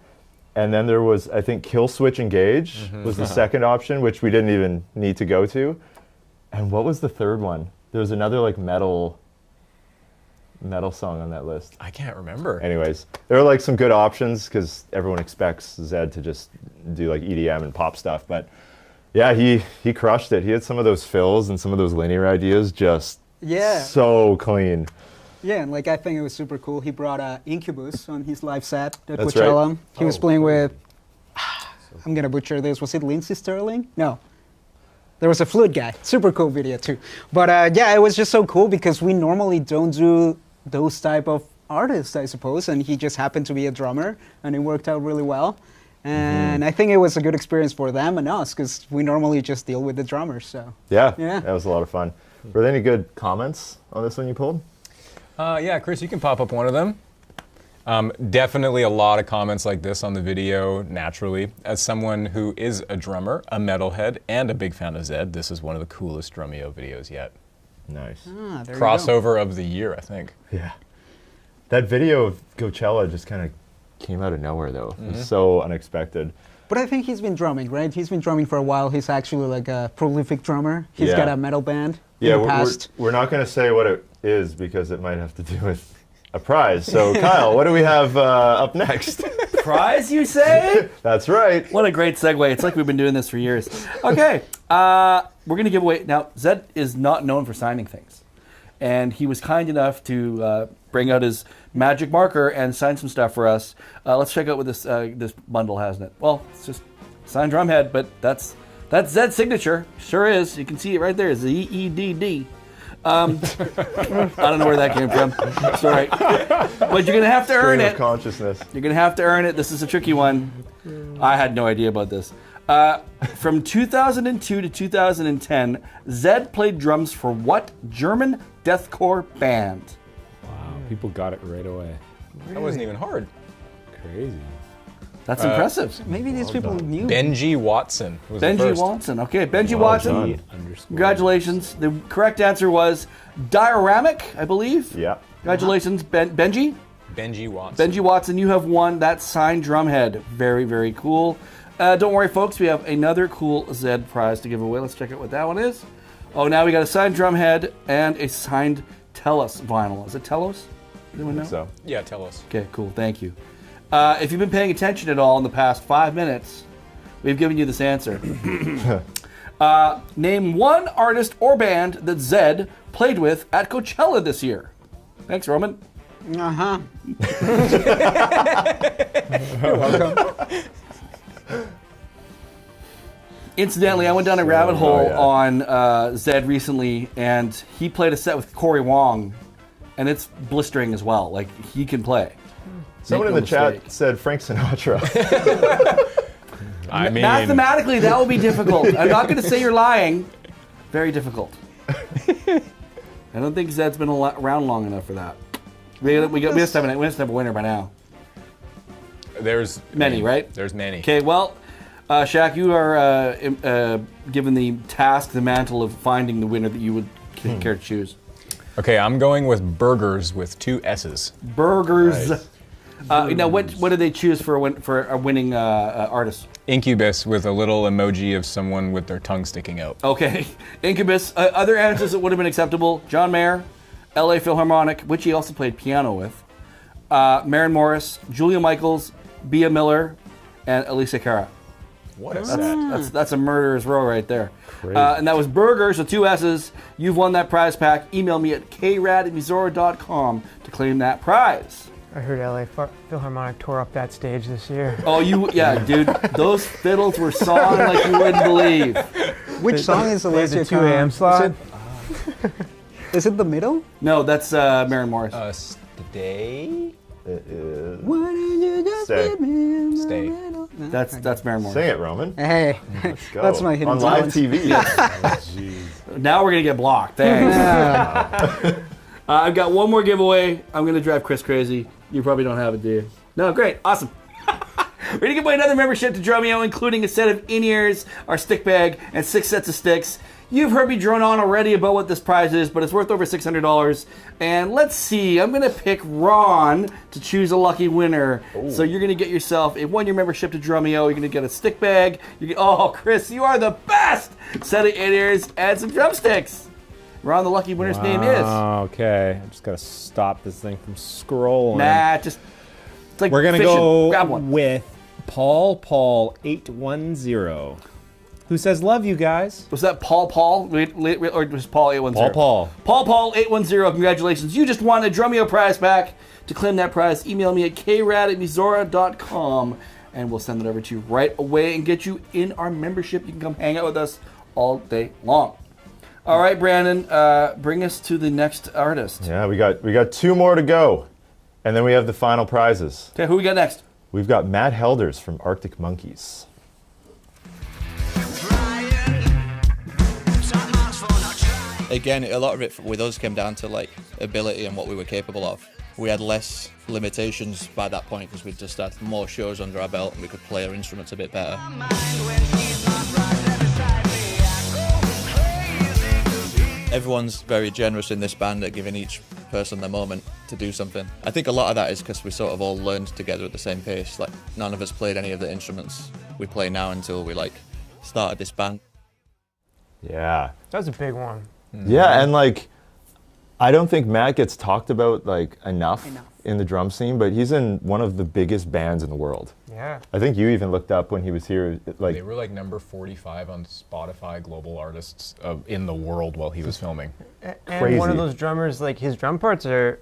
and then there was, I think, Kill Switch Engage was the second option, which we didn't even need to go to. And what was the third one? There was another like metal song on that list. I can't remember. Anyways, there were like some good options because everyone expects Zed to just do like EDM and pop stuff, but yeah, he crushed it. He had some of those fills and some of those linear ideas just so clean. Yeah, and like I think it was super cool. He brought Incubus on his live set at That's Coachella. right. He was playing with, I'm gonna butcher this. Was it Lindsey Sterling? No. There was a flute guy. Super cool video too. But yeah, it was just so cool because we normally don't do those type of artists, I suppose. And he just happened to be a drummer, and it worked out really well. And I think it was a good experience for them and us because we normally just deal with the drummers. So yeah, that was a lot of fun. Were there any good comments on this one you pulled? Yeah, Chris, you can pop up one of them. Definitely a lot of comments like this on the video, naturally. As someone who is a drummer, a metalhead, and a big fan of Zed, this is one of the coolest Drumeo videos yet. Nice. There Crossover of the year, I think. Yeah. That video of Coachella just kind of came out of nowhere, though. It was so unexpected. But I think he's been drumming, right? He's been drumming for a while. He's actually like a prolific drummer. He's got a metal band in the past. We're not going to say what it is because it might have to do with a prize. So, Kyle, what do we have up next? Prize, you say? That's right. What a great segue. It's like we've been doing this for years. Okay, we're going to give away. Now, Zed is not known for signing things. And he was kind enough to bring out his magic marker and sign some stuff for us. Let's check out what this bundle has in it. Well, it's just signed drumhead, but that's Zed's signature. Sure is. You can see it right there. Z-E-D-D. I don't know where that came from. Sorry. But you're going to have to earn it. Consciousness. You're going to have to earn it. This is a tricky one. I had no idea about this. From 2002 to 2010, Zed played drums for what German deathcore band? Wow, people got it right away. That wasn't even hard. Crazy. That's impressive. Maybe these people knew. Benji Watson was the Benji first. Watson. Okay, Benji Watson. Congratulations. The correct answer was Dioramic, I believe. Yeah. Congratulations, Benji. Benji Watson. Benji Watson, you have won that signed drumhead. Very, very cool. Don't worry, folks. We have another cool Zed prize to give away. Let's check out what that one is. Oh, now we got a signed drumhead and a signed Telos vinyl. Is it Telos? Anyone know? So. Yeah, Telos. Okay, cool. Thank you. If you've been paying attention at all in the past 5 minutes, we've given you this answer. Name one artist or band that Zed played with at Coachella this year. Thanks, Roman. Uh-huh. You're welcome. Incidentally, I went down a rabbit hole on Zed recently, and he played a set with Corey Wong, and it's blistering as well. Like, he can play. Someone in the chat said Frank Sinatra. I mean, mathematically, that will be difficult. I'm not going to say you're lying. Very difficult. I don't think Zed's been around long enough for that. We must have a winner by now. There's many, right? There's many. Okay, well, Shaq, you are given the task, the mantle of finding the winner that you would care to choose. Okay, I'm going with Burgers with 2 S's. Burgers. Right. Now, what did they choose for a winning artist? Incubus with a little emoji of someone with their tongue sticking out. Okay, Incubus. Other answers that would have been acceptable: John Mayer, L.A. Philharmonic, which he also played piano with, Maren Morris, Julia Michaels, Bea Miller, and Alicia Cara. What a set. That's a murderer's row right there. And that was Burgers with 2 S's. You've won that prize pack. Email me at krad@musora.com to claim that prize. I heard LA Philharmonic tore up that stage this year. Oh, yeah, dude. Those fiddles were sawing like you wouldn't believe. Which song is Alicia the 2 a.m. slot? Is it the middle? No, that's Maren Morris. Stay. It is. Why did you just Stay. leave me in the Stay. middle? No, That's Maren Morris. Sing it, Roman. Hey, Let's go. that's my hidden on live talent. TV. Now we're gonna get blocked. Thanks. I've got one more giveaway. I'm gonna drive Chris crazy. You probably don't have it, do you? No, great, awesome. We're gonna give away another membership to Drumeo, including a set of in-ears, our stick bag, and 6 sets of sticks. You've heard me drone on already about what this prize is, but it's worth over $600. And let's see, I'm going to pick Ron to choose a lucky winner. So you're going to get yourself a one-year membership to Drumeo. You're going to get a stick bag. Oh, Chris, you are the best! Set of in-ears and some drumsticks. Ron, the lucky winner's name is... Okay, I just got to stop this thing from scrolling. Nah, just... It's like we're going to fishing. go Grab one. with Paul 810. Who says love you guys? Was that Paul? Or was Paul 810? Paul 810, congratulations. You just won a Drumeo prize pack. To claim that prize, email me at krad@musora.com and we'll send it over to you right away and get you in our membership. You can come hang out with us all day long. All right, Brandon, bring us to the next artist. Yeah, we got 2 more to go. And then we have the final prizes. Okay, who we got next? We've got Matt Helders from Arctic Monkeys. Again, a lot of it with us came down to like ability and what we were capable of. We had less limitations by that point because we just had more shows under our belt and we could play our instruments a bit better. Everyone's very generous in this band at giving each person their moment to do something. I think a lot of that is because we sort of all learned together at the same pace. Like none of us played any of the instruments we play now until we like started this band. Yeah. That was a big one. Yeah, and like, I don't think Matt gets talked about like enough in the drum scene, but he's in one of the biggest bands in the world. Yeah. I think you even looked up when he was here. Like they were like number 45 on Spotify global artists in the world while he was filming. And Crazy. one of those drummers, like his drum parts are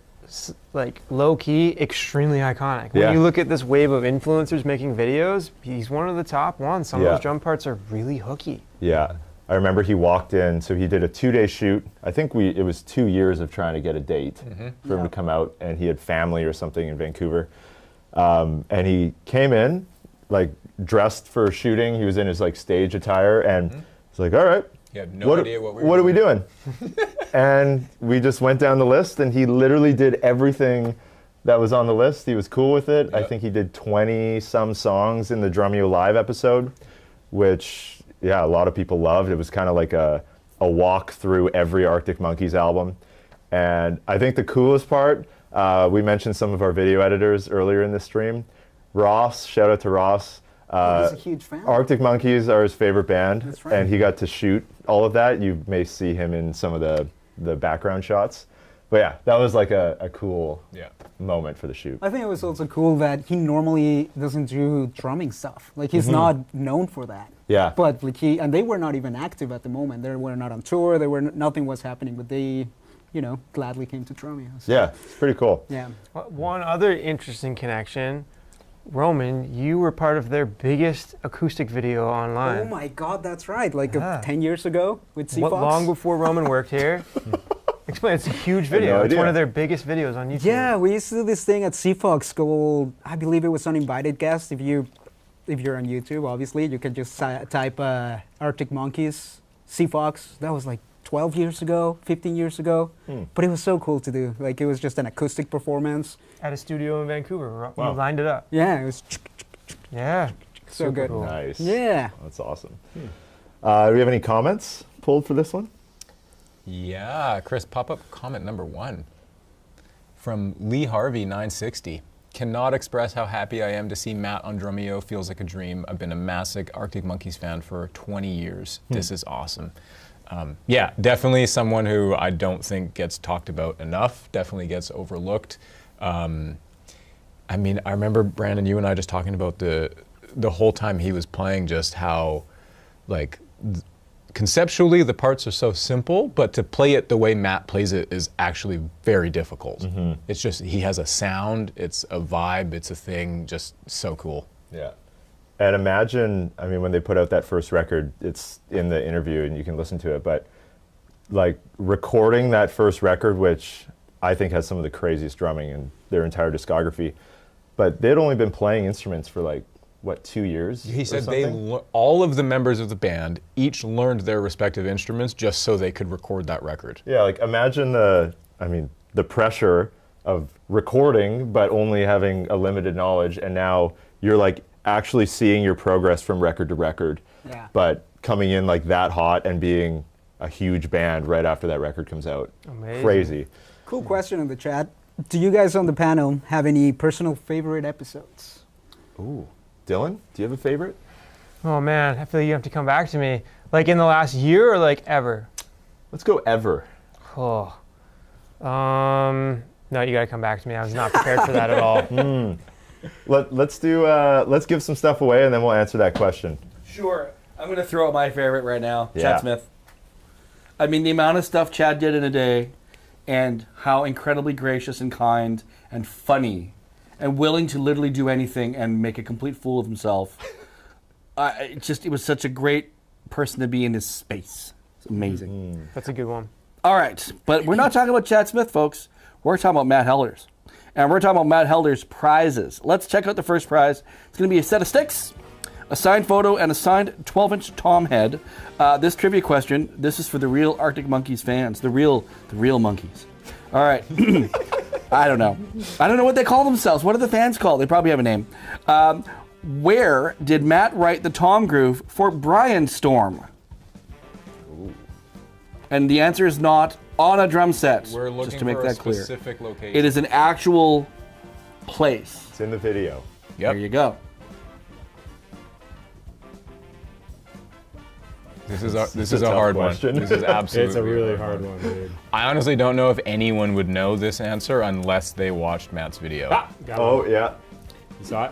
like low key, extremely iconic. When you look at this wave of influencers making videos, he's one of the top ones. Some of those drum parts are really hooky. Yeah. I remember he walked in, so he did a 2-day shoot. I think it was 2 years of trying to get a date for him to come out, and he had family or something in Vancouver. And he came in, like dressed for shooting. He was in his like stage attire, and he's like, "All right, he had no idea what are we doing?" And we just went down the list, and he literally did everything that was on the list. He was cool with it. I think he did 20-some songs in the Drumeo Live episode, which... yeah, a lot of people loved. It was kind of like a walk through every Arctic Monkeys album. And I think the coolest part, we mentioned some of our video editors earlier in the stream. Ross, shout out to Ross. He's a huge fan. Arctic Monkeys are his favorite band. That's right. And he got to shoot all of that. You may see him in some of the background shots. But yeah, that was like a cool moment for the shoot. I think it was also cool that he normally doesn't do drumming stuff. Like he's not known for that. Yeah. But like and they were not even active at the moment. They were not on tour. Nothing was happening. But they, gladly came to Drumeo. So. Yeah, it's pretty cool. Yeah. One other interesting connection, Roman, you were part of their biggest acoustic video online. Oh my God, that's right. Like 10 years ago with C-Fox. Long before Roman worked here. Explain, it's a huge video. It's one of their biggest videos on YouTube. Yeah, we used to do this thing at C-Fox called, I believe it was Uninvited Guest. If you're on YouTube, obviously, you can just type Arctic Monkeys, C-Fox. That was like 12 years ago, 15 years ago. But it was so cool to do. Like it was just an acoustic performance. At a studio in Vancouver. You lined it up. Yeah, it was. Yeah. So good. Cool. Nice. Yeah. That's awesome. Do we have any comments pulled for this one? Yeah, Chris, pop up comment number 1 from Lee Harvey 960. Cannot express how happy I am to see Matt on Drumeo. Feels like a dream. I've been a massive Arctic Monkeys fan for 20 years. This is awesome. Yeah, definitely someone who I don't think gets talked about enough. Definitely gets overlooked. I mean, I remember Brandon, you and I just talking about the whole time he was playing, just how like. Conceptually, the parts are so simple, but to play it the way Matt plays it is actually very difficult. It's just, he has a sound, it's a vibe, it's a thing, just so cool. Yeah. And imagine, I mean, when they put out that first record, it's in the interview and you can listen to it, but like recording that first record, which I think has some of the craziest drumming in their entire discography, but they'd only been playing instruments for like, what, 2 years? He said all of the members of the band each learned their respective instruments just so they could record that record. Yeah, like imagine the pressure of recording, but only having a limited knowledge, and now you're like actually seeing your progress from record to record, but coming in like that hot and being a huge band right after that record comes out. Amazing. Crazy. Cool question in the chat. Do you guys on the panel have any personal favorite episodes? Ooh. Dylan, do you have a favorite? Oh man, I feel like you have to come back to me. Like in the last year or like ever? Let's go ever. Oh. No, you gotta come back to me. I was not prepared for that at all. Let's give some stuff away and then we'll answer that question. Sure. I'm going to throw out my favorite right now, Yeah. Chad Smith. I mean, the amount of stuff Chad did in a day and how incredibly gracious and kind and funny and willing to literally do anything and make a complete fool of himself. It was such a great person to be in his space. It's amazing. That's a good one. All right, but we're not talking about Chad Smith, folks. We're talking about Matt Helders. And we're talking about Matt Helders' prizes. Let's check out the first prize. It's going to be a set of sticks, a signed photo, and a signed 12-inch Tom head. This trivia question, this is for the real Arctic Monkeys fans, the real monkeys. All right. I don't know. I don't know what they call themselves. What are the fans called? They probably have a name. Where did Matt write the Tom groove for Brian Storm? Ooh. And the answer is not on a drum set. We're looking just to make for a that clear. specific location. It is an actual place. It's in the video. There you go. This is a hard question. one. This is absolutely It's a really hard one, dude. I honestly don't know if anyone would know this answer unless they watched Matt's video. Oh, yeah. You saw it?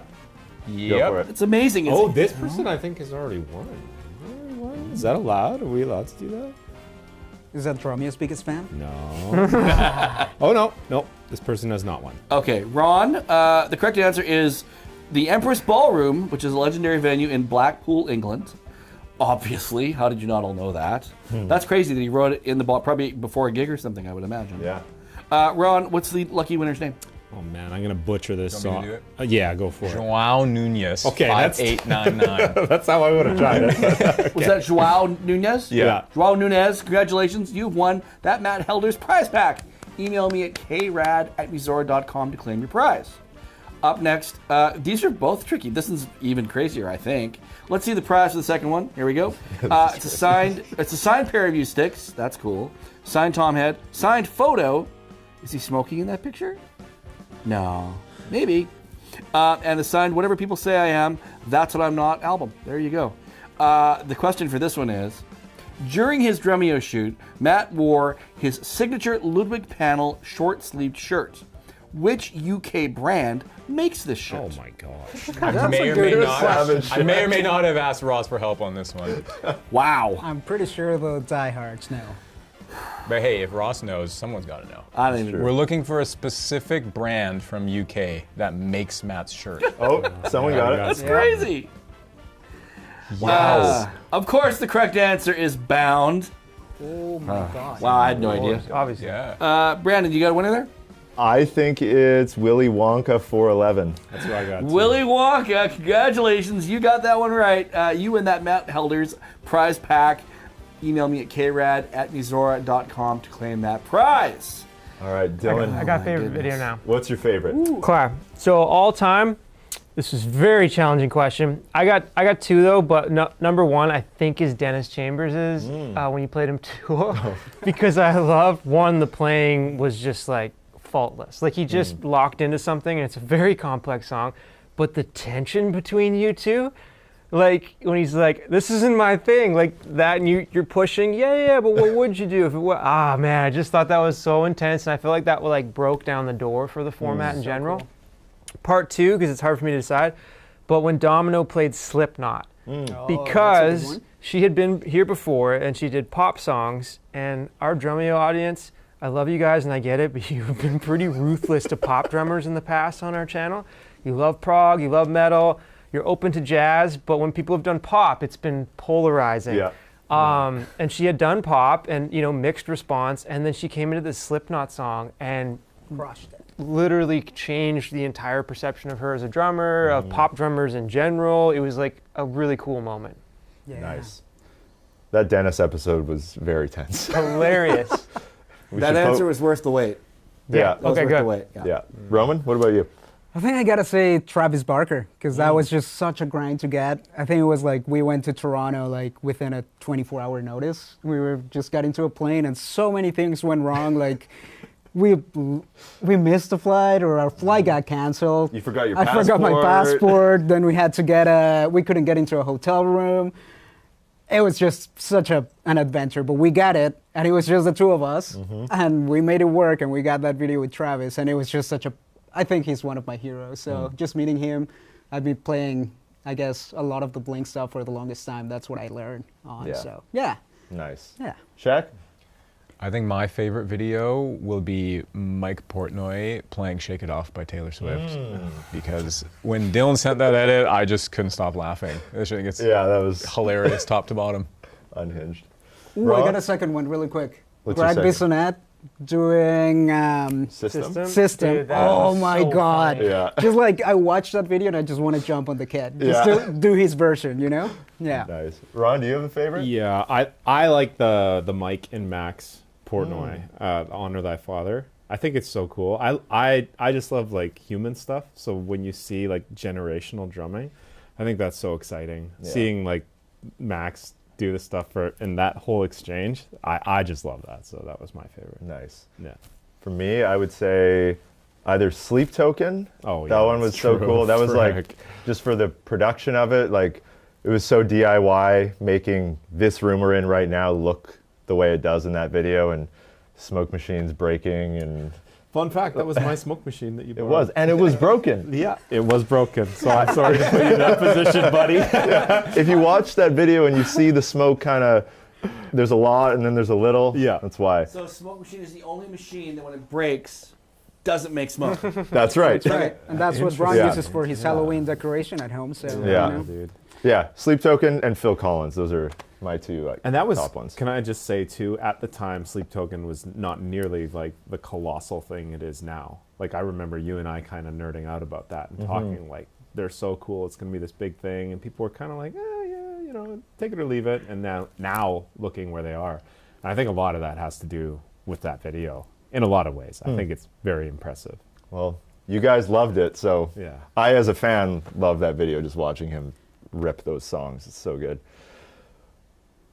Yep. It's amazing. Oh, this person I think has already won. Is that allowed? Are we allowed to do that? Is that Drumeo's biggest fan? No. Oh, no. This person has not won. Okay, Ron, the correct answer is the Empress Ballroom, which is a legendary venue in Blackpool, England. Obviously, how did you not all know that? That's crazy that he wrote it in the ball, probably before a gig or something, I would imagine. Yeah. Ron, what's the lucky winner's name? Oh man, I'm gonna butcher this Want song. me to do Yeah, go for it. Joao Nunez. Okay, 5899. That's how I would have tried it. Was that Joao Nunez? Yeah. Joao Nunez, congratulations. You've won that Matt Helders prize pack. Email me at krad@musora.com to claim your prize. Up next, these are both tricky. This is even crazier, I think. Let's see the prize for the second one. Here we go. It's a signed pair of you sticks. That's cool. Signed Tom head. Signed photo. Is he smoking in that picture? No. Maybe. And a signed Whatever People Say I Am, That's What I'm Not album. There you go. The question for this one is, during his Drumeo shoot, Matt wore his signature Ludwig panel short-sleeved shirt. Which UK brand makes this shirt? Oh my gosh. I may or may not have asked Ross for help on this one. Wow. I'm pretty sure the diehards know. But hey, if Ross knows, someone's got to know. I don't even. We're looking for a specific brand from UK that makes Matt's shirt. Oh, someone got it. That's crazy. Wow. Of course, the correct answer is Bound. Oh my god. Wow, I had no idea. Obviously. Yeah. Brandon, you got a winner there? I think it's Willy Wonka 411. That's what I got. Willy Wonka, congratulations. You got that one right. You win that Matt Helders prize pack. Email me at krad@musora.com to claim that prize. All right, Dylan. I got favorite video now. What's your favorite? Okay. So all time, this is a very challenging question. I got two though, but number one I think is Dennis Chambers's when you played him tour, because I love one, the playing was just like faultless. Like he just locked into something, and it's a very complex song, but the tension between you two, like when he's like, "This isn't my thing," like that, and you're pushing, yeah, but what would you do if it was? Ah, man, I just thought that was so intense, and I feel like that like broke down the door for the format in general. Cool. Part two, because it's hard for me to decide, but when Domino played Slipknot, because she had been here before and she did pop songs, and our Drumeo audience, I love you guys and I get it, but you've been pretty ruthless to pop drummers in the past on our channel. You love prog, you love metal, you're open to jazz, but when people have done pop, it's been polarizing. Yeah. And she had done pop and, mixed response, and then she came into this Slipknot song and Crushed it. literally changed the entire perception of her as a drummer, of pop drummers in general. It was like a really cool moment. Yeah. Nice. That Dennis episode was very tense. Hilarious. That answer was worth the wait. Yeah. That was Okay, worth good. the wait. Yeah. Roman, what about you? I think I gotta say Travis Barker, because that was just such a grind to get. I think it was like we went to Toronto like within a 24-hour notice. We were just got into a plane and so many things went wrong. Like we missed the flight, or our flight got canceled. You forgot your I passport. forgot my passport. Then we had to we couldn't get into a hotel room. It was just such an adventure, but we got it, and it was just the two of us, and we made it work, and we got that video with Travis, and it was just I think he's one of my heroes, so just meeting him, I've been playing, I guess, a lot of the Blink stuff for the longest time. That's what I learned on, so yeah. Nice. Yeah. Shaq? I think my favorite video will be Mike Portnoy playing Shake It Off by Taylor Swift. Because when Dylan sent that edit, I just couldn't stop laughing. I think it's that was hilarious top to bottom. Unhinged. Ooh, I got a second one really quick. What's your Greg second? Bissonette doing System. Dude, that Oh was my so God. funny. Yeah. Just like I watched that video and I just want to jump on the kid. Just to do his version, you know? Yeah. Nice. Ron, do you have a favorite? Yeah, I like the Mike and Max Portnoy, Honor Thy Father. I think it's so cool. I just love like human stuff. So when you see like generational drumming, I think that's so exciting. Yeah. Seeing like Max do the stuff and that whole exchange, I just love that. So that was my favorite. Nice. Yeah. For me, I would say either Sleep Token. Oh, that yeah, one was that's so true. cool. That was Frick. like just for the production of it. Like it was so DIY, making this room we're in right now look the way it does in that video, and smoke machines breaking and. Fun fact, that was my smoke machine that you bought. It was, and it was broken. Yeah, it was broken. So I'm sorry to put you in that position, buddy. Yeah. If you watch that video and you see the smoke kind of, there's a lot and then there's a little. Yeah. That's why. So a smoke machine is the only machine that when it breaks, doesn't make smoke. That's right. That's right. And that's what Ron Yeah. uses for his Halloween decoration at home. So Yeah. you know. Dude. Yeah. Sleep Token and Phil Collins. Those are my two And that was, top ones. can I just say too, at the time, Sleep Token was not nearly like the colossal thing it is now. Like I remember you and I kind of nerding out about that and talking like, they're so cool, it's going to be this big thing. And people were kind of like, yeah, you know, take it or leave it. And now looking where they are. And I think a lot of that has to do with that video in a lot of ways. I think it's very impressive. Well, you guys loved it. So Yeah. I, as a fan, love that video, just watching him rip those songs. It's so good.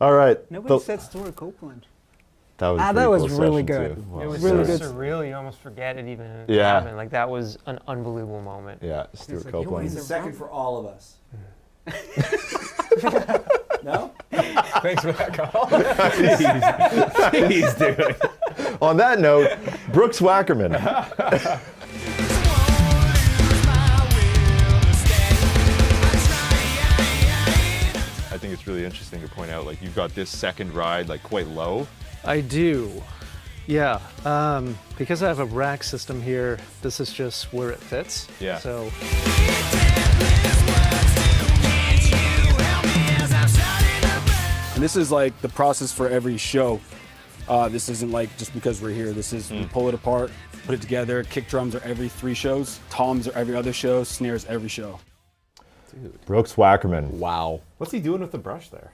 All right. Nobody said Stuart Copeland. That was, that was really good. It was really so good. surreal. You almost forget it even Yeah. happened. Like that was an unbelievable moment. Yeah, Stuart He's Copeland. a second for all of us. No? Thanks for that call. Jeez, dude. On that note, Brooks Wackerman. I think it's really interesting to point out, like, you've got this second ride, like, quite low. I do. Yeah. Because I have a rack system here, this is just where it fits. Yeah. So. And this is like the process for every show. This isn't like just because we're here. This is we pull it apart, put it together. Kick drums are every 3 shows. Toms are every other show. Snares every show. Dude. Brooks Wackerman. Wow. What's he doing with the brush there?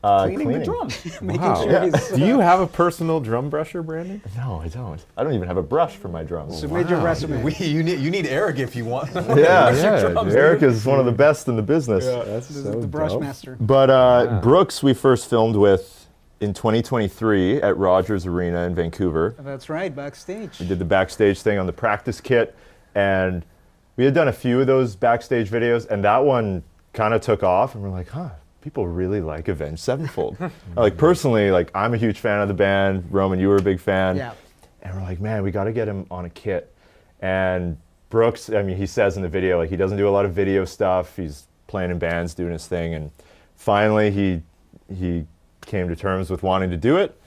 Cleaning the drum. Wow. Do you have a personal drum brusher, Brandon? No, I don't. I don't even have a brush for my drums. Submit your resume. You need Eric if you want. Yeah, Eric is one of the best in the business. Yeah, that's This so is the brush dope. master. But Brooks, we first filmed with in 2023 at Rogers Arena in Vancouver. That's right, backstage. We did the backstage thing on the practice kit, and we had done a few of those backstage videos, and that one kind of took off, and we're like, huh, people really like Avenged Sevenfold. Like, personally, like, I'm a huge fan of the band. Roman, you were a big fan. Yeah. And we're like, man, we got to get him on a kit. And Brooks, I mean, he says in the video, like, he doesn't do a lot of video stuff. He's playing in bands, doing his thing. And finally, he came to terms with wanting to do it.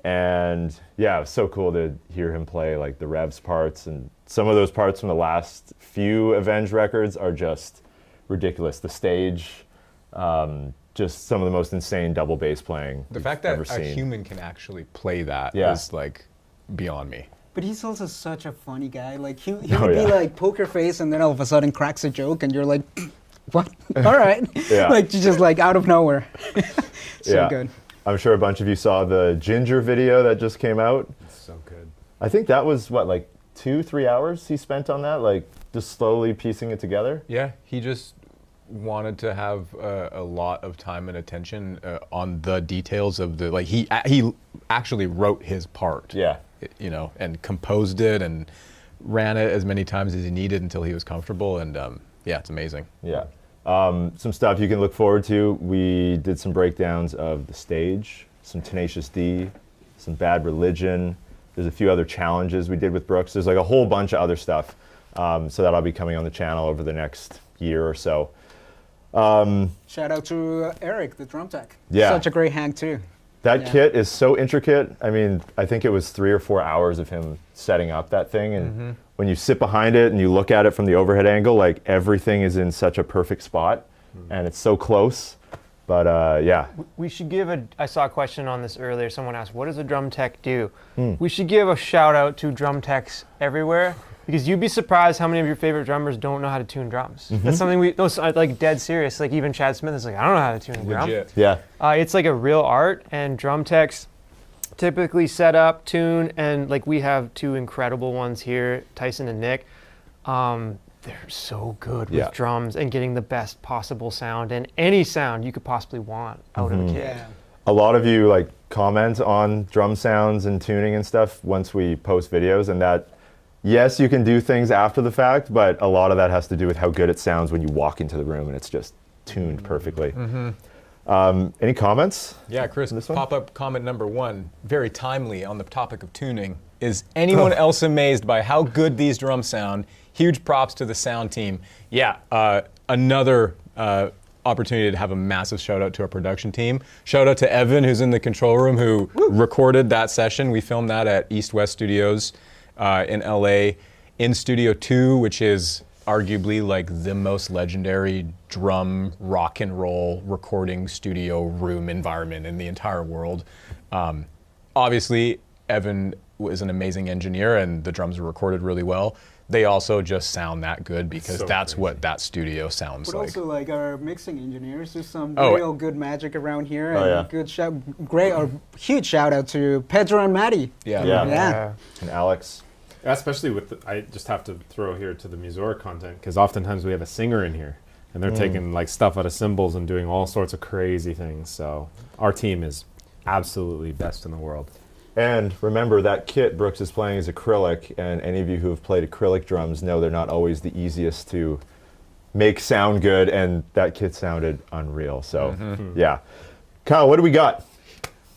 And yeah, it was so cool to hear him play, like, the Revs parts. And some of those parts from the last few Avenged records are just ridiculous. The stage, just some of the most insane double bass playing The we've fact that ever a seen. human can actually play that Yeah. is like beyond me. But he's also such a funny guy. Like he would Oh, be yeah. like poker face, and then all of a sudden cracks a joke, and you're like, "What? All right." Yeah. Like just like out of nowhere. So good. I'm sure a bunch of you saw the Ginger video that just came out. It's so good. I think that was what, like 2-3 hours he spent on that, like just slowly piecing it together? Yeah, he just wanted to have a lot of time and attention on the details of the, like he actually wrote his part. Yeah. You know, and composed it and ran it as many times as he needed until he was comfortable, and yeah, it's amazing. Yeah. Some stuff you can look forward to. We did some breakdowns of The Stage, some Tenacious D, some Bad Religion. There's a few other challenges we did with Brooks. There's like a whole bunch of other stuff. So that'll be coming on the channel over the next year or so. Shout out to Eric, the drum tech. Yeah. Such a great hang too. That kit is so intricate. I mean, I think it was 3 or 4 hours of him setting up that thing. And when you sit behind it and you look at it from the overhead angle, like everything is in such a perfect spot and it's so close. But yeah. We should give I saw a question on this earlier. Someone asked, what does a drum tech do? We should give a shout out to drum techs everywhere, because you'd be surprised how many of your favorite drummers don't know how to tune drums. That's something like dead serious. Like even Chad Smith is like, I don't know how to tune a drum. Legit. Yeah. It's like a real art, and drum techs typically set up, tune, and like we have 2 incredible ones here, Tyson and Nick. They're so good with drums and getting the best possible sound and any sound you could possibly want out of a kit. Yeah. A lot of you like comment on drum sounds and tuning and stuff once we post videos, and that, yes, you can do things after the fact, but a lot of that has to do with how good it sounds when you walk into the room and it's just tuned perfectly. Any comments? Yeah, Chris, pop-up comment number 1, very timely on the topic of tuning. Is anyone else amazed by how good these drums sound? Huge props to the sound team. Yeah, another opportunity to have a massive shout out to our production team. Shout out to Evan, who's in the control room, who recorded that session. We filmed that at East West Studios in LA, in Studio 2, which is arguably like the most legendary drum rock and roll recording studio room environment in the entire world. Obviously, Evan was an amazing engineer and the drums were recorded really well. They also just sound that good because that's what that studio sounds But like. also like our mixing engineers, there's some real good magic around here. And good huge shout out to Pedro and Maddie. Yeah. And Alex. Especially with, I just have to throw here to the Musora content, because oftentimes we have a singer in here and they're taking like stuff out of cymbals and doing all sorts of crazy things. So our team is absolutely best in the world. And remember, that kit Brooks is playing is acrylic, and any of you who have played acrylic drums know they're not always the easiest to make sound good, and that kit sounded unreal. So, yeah. Kyle, what do we got?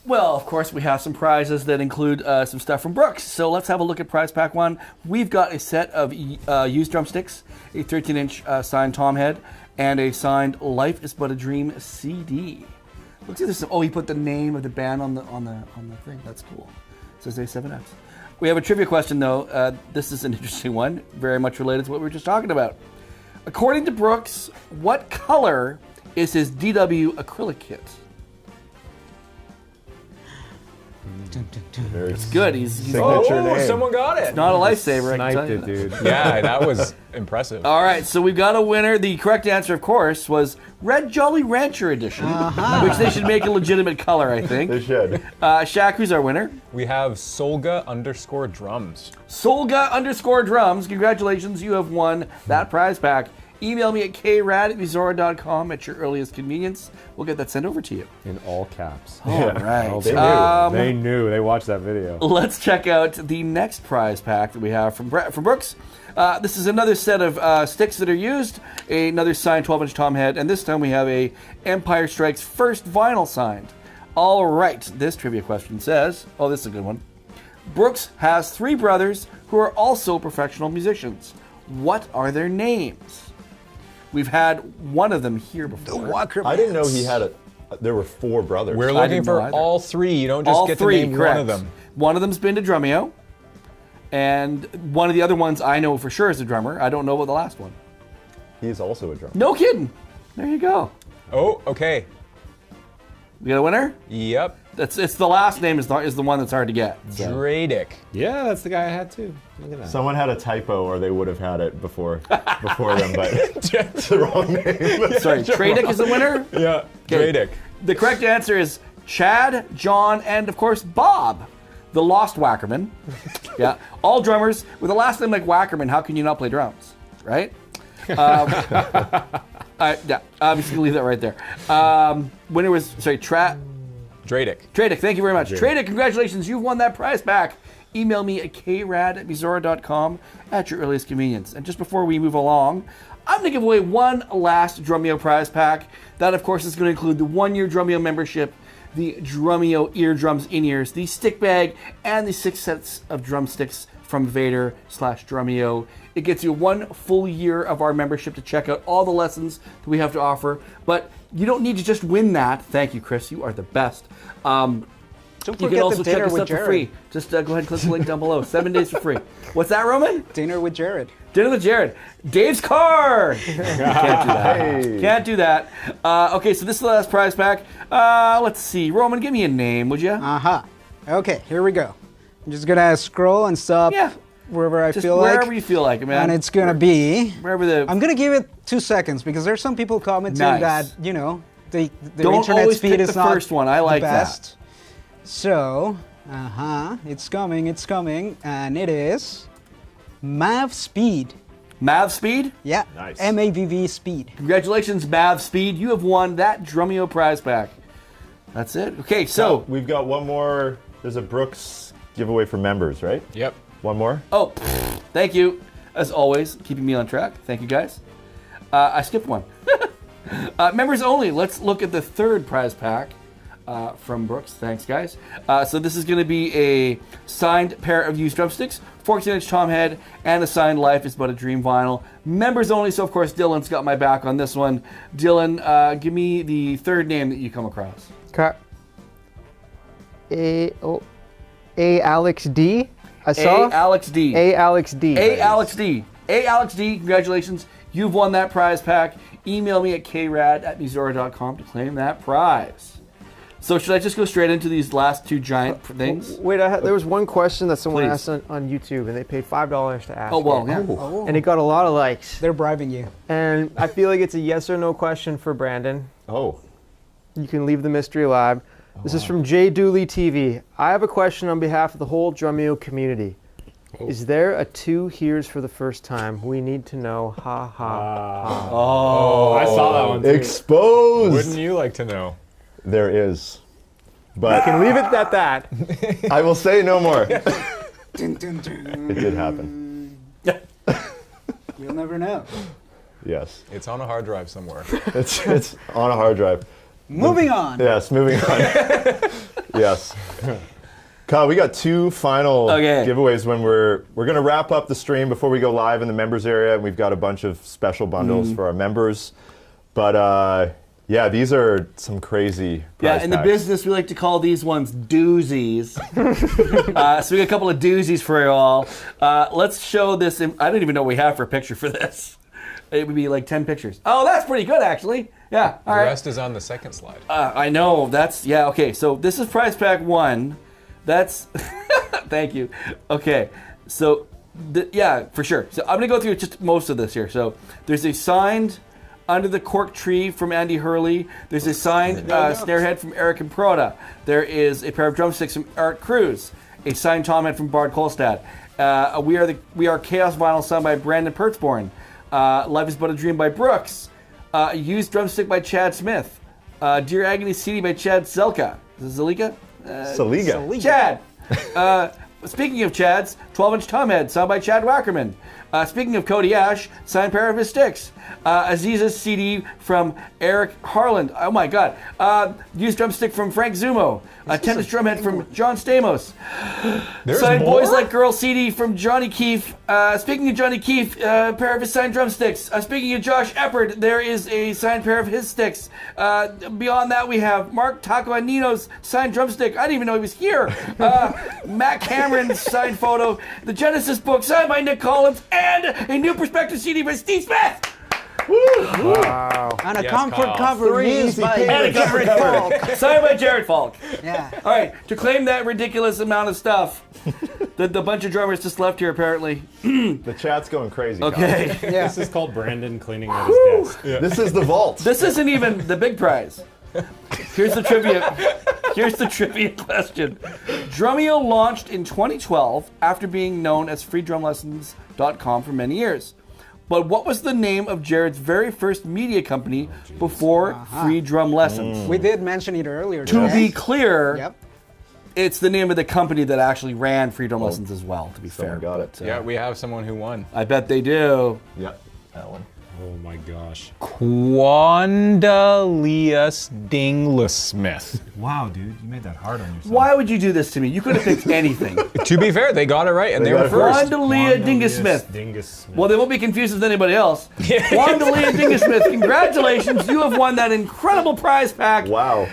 Well, of course, we have some prizes that include some stuff from Brooks. So let's have a look at prize pack 1. We've got a set of used drumsticks, a 13-inch signed tom head, and a signed Life is But a Dream CD. Looks like there's he put the name of the band on the thing. That's cool. It says A7X. We have a trivia question though. This is an interesting one, very much related to what we were just talking about. According to Brooks, what color is his DW acrylic kit? It's good. He's someone got it. It's not a lifesaver. I can tell you Sniped it, that. dude. Yeah, that was impressive. All right, so we've got a winner. The correct answer, of course, was Red Jolly Rancher Edition, which they should make a legitimate color, I think. They should. Shaq, who's our winner? We have Solga_drums. Solga_drums. Congratulations, you have won that prize pack. Email me at krad@musora.com at your earliest convenience. We'll get that sent over to you. In all caps. All right. They knew. They watched that video. Let's check out the next prize pack that we have from Brooks. This is another set of sticks that are used, another signed 12-inch tom head, and this time we have a Empire Strikes first vinyl signed. All right, this trivia question says, this is a good one. Brooks has 3 brothers who are also professional musicians. What are their names? We've had one of them here before. I didn't know he had there were 4 brothers. We're looking for all 3. You don't just all get 3, to name correct. one of them. One of them's been to Drumeo, and one of the other ones I know for sure is a drummer. I don't know about the last one. He's also a drummer. No kidding. There you go. Oh, okay. We got a winner? Yep. It's the last name is the one that's hard to get. So. Dradic. Yeah, that's the guy I had too. Look at that. Someone had a typo, or they would have had it before them, but it's the wrong name. Sorry, Dradic is the winner? Yeah, Dradic. The correct answer is Chad, John, and of course Bob. the Lost Wackerman. Yeah, all drummers with a last name like Wackerman. How can you not play drums, right? Yeah, obviously leave that right there. Winner was Dradic. Dradic, thank you very much. Dradic, congratulations, you've won that prize pack. Email me at krad@musora.com at your earliest convenience. And just before we move along, I'm going to give away one last Drumeo prize pack. That, of course, is going to include the 1-year Drumeo membership, the Drumeo eardrums in-ears, the stick bag, and the 6 sets of drumsticks from Vader/Drumeo. It gets you 1 full year of our membership to check out all the lessons that we have to offer. But you don't need to just win that. Thank you, Chris. You are the best. Don't you forget can also the check dinner us with out for Jared. free. Just go ahead and click the link down below. 7 days for free. What's that, Roman? Dinner with Jared. Dinner with Jared. Dave's card. Can't do that. Hey. Can't do that. Okay, so this is the last prize pack. Let's see. Roman, give me a name, would you? Okay, here we go. I'm just gonna scroll and stop wherever I feel like. Wherever you feel like, man. And it's gonna be. Wherever the. I'm gonna give it 2 seconds because there's some people commenting that the Don't internet always speed pick is the not first one. I like the that. best. So, it's coming, and it is Mav Speed. Mav Speed? Yeah. Nice. MAVV Speed. Congratulations, Mav Speed. You have won that Drumeo prize pack. That's it. Okay, so we've got one more. There's a Brooks giveaway for members, right? Yep. One more. Oh, thank you, as always, keeping me on track. Thank you, guys. I skipped one. Members only. Let's look at the 3rd prize pack. From Brooks. Thanks, guys. So this is going to be a signed pair of used drumsticks, 14-inch tom head, and a signed Life is But a Dream vinyl. Members only, so of course Dylan's got my back on this one. Dylan, give me the 3rd name that you come across. A Alex D. I saw. A Alex D. A Alex D. A Alex D. A Alex D. Congratulations. You've won that prize pack. Email me at krad@musora.com to claim that prize. So should I just go straight into these last 2 giant things? Wait, there was one question that someone Please. asked on YouTube, and they paid $5 to ask. Oh, well, it. yeah. Oh. And it got a lot of likes. They're bribing you. And I feel like it's a yes or no question for Brandon. Oh. You can leave the mystery alive. This is from J Dooley TV. I have a question on behalf of the whole Drumeo community. Is there a 2 here's for the first time? We need to know. Ha ha. Oh, I saw that one too. Exposed. Wouldn't you like to know? There is. But You can leave it at that. I will say no more. Dun, dun, dun. It did happen. You'll never know. Yes. It's on a hard drive somewhere. It's on a hard drive. Moving on. Yes, moving on. Yes. Kyle, we got 2 final giveaways when we're going to wrap up the stream before we go live in the members area, and we've got a bunch of special bundles for our members. But yeah, these are some crazy prize in the packs. business, we like to call these ones doozies. So we got a couple of doozies for you all. Let's show this. I don't even know what we have for a picture for this. It would be like 10 pictures. Oh, that's pretty good, actually. Yeah, all right. The rest is on the 2nd slide. I know. Okay, so this is prize pack 1. That's, thank you. Okay, so, yeah, for sure. So I'm going to go through just most of this here. So there's a signed Under the Cork Tree from Andy Hurley. There's a signed snare head from Eric and Proda. There is a pair of drumsticks from Art Cruz. A signed tom head from Bard Kolstad. We Are Chaos vinyl signed by Brandon Pertzborn. Life is But a Dream by Brooks. A used drumstick by Chad Smith. Dear Agony CD by Chad Zelka. Is it Zelika? Saliga. Chad. Speaking of Chad's, 12-inch tom head signed by Chad Wackerman. Speaking of Cody Ash, signed pair of his sticks. Aziza's CD from Eric Harland. Oh my God. Used drumstick from Frank Zumo. A tennis drumhead from John Stamos. Signed more? Boys Like Girls CD from Johnny Keefe. Speaking of Johnny Keefe, a pair of his signed drumsticks. Speaking of Josh Eppard, there is a signed pair of his sticks. Beyond that, we have Mark Tacoanino's signed drumstick. I didn't even know he was here. Matt Cameron's signed photo. The Genesis book signed by Nick Collins. And a new Perspective CD by Steve Smith. Woo! Wow. And a comfort cover used by Jared Falk. Signed by Jared Falk. Yeah. All right, to claim that ridiculous amount of stuff, the bunch of drummers just left here apparently. The chat's going crazy. Okay. Yeah. This is called Brandon cleaning out his desk. Yeah. This is the vault. This isn't even the big prize. Here's the trivia. Here's the trivia question. Drumeo launched in 2012 after being known as freedrumlessons.com for many years. But what was the name of Jared's very first media company before Free Drum Lessons? We did mention it earlier. To today. be clear, Yep. it's the name of the company that actually ran Free Drum Lessons as well, to be fair. Got it. Yeah, we have someone who won. I bet they do. Yep, that one. Oh my gosh. Quandalius Dinglesmith. Wow, dude, you made that hard on yourself. Why would you do this to me? You could have picked anything. To be fair, they got it right, and they were first. Wandalia Dinglesmith. Well, they won't be confused with anybody else. Wandalia Dinglesmith, congratulations. You have won that incredible prize pack. Wow.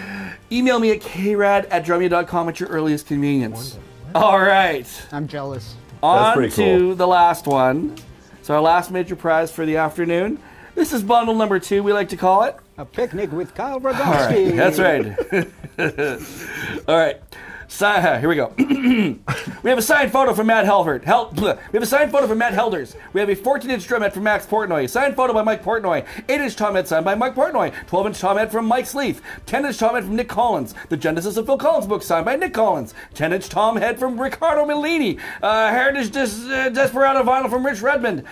Email me at krad@drumeo.com at your earliest convenience. All right. I'm jealous. On pretty to cool. the last one. So our last major prize for the afternoon. This is bundle number 2, we like to call it. A picnic with Kyle All Radomski. right, that's right. All right. Here we go. We have a signed photo from Matt Helford. We have a signed photo from Matt Helders. We have a 14-inch drum head from Max Portnoy. Signed photo by Mike Portnoy. 8-inch tom head signed by Mike Portnoy. 12-inch tom head from Mike Sleeth. 10-inch tom head from Nick Collins. The Genesis of Phil Collins book signed by Nick Collins. 10-inch tom head from Ricardo Millini. Heritage Desperado vinyl from Rich Redmond.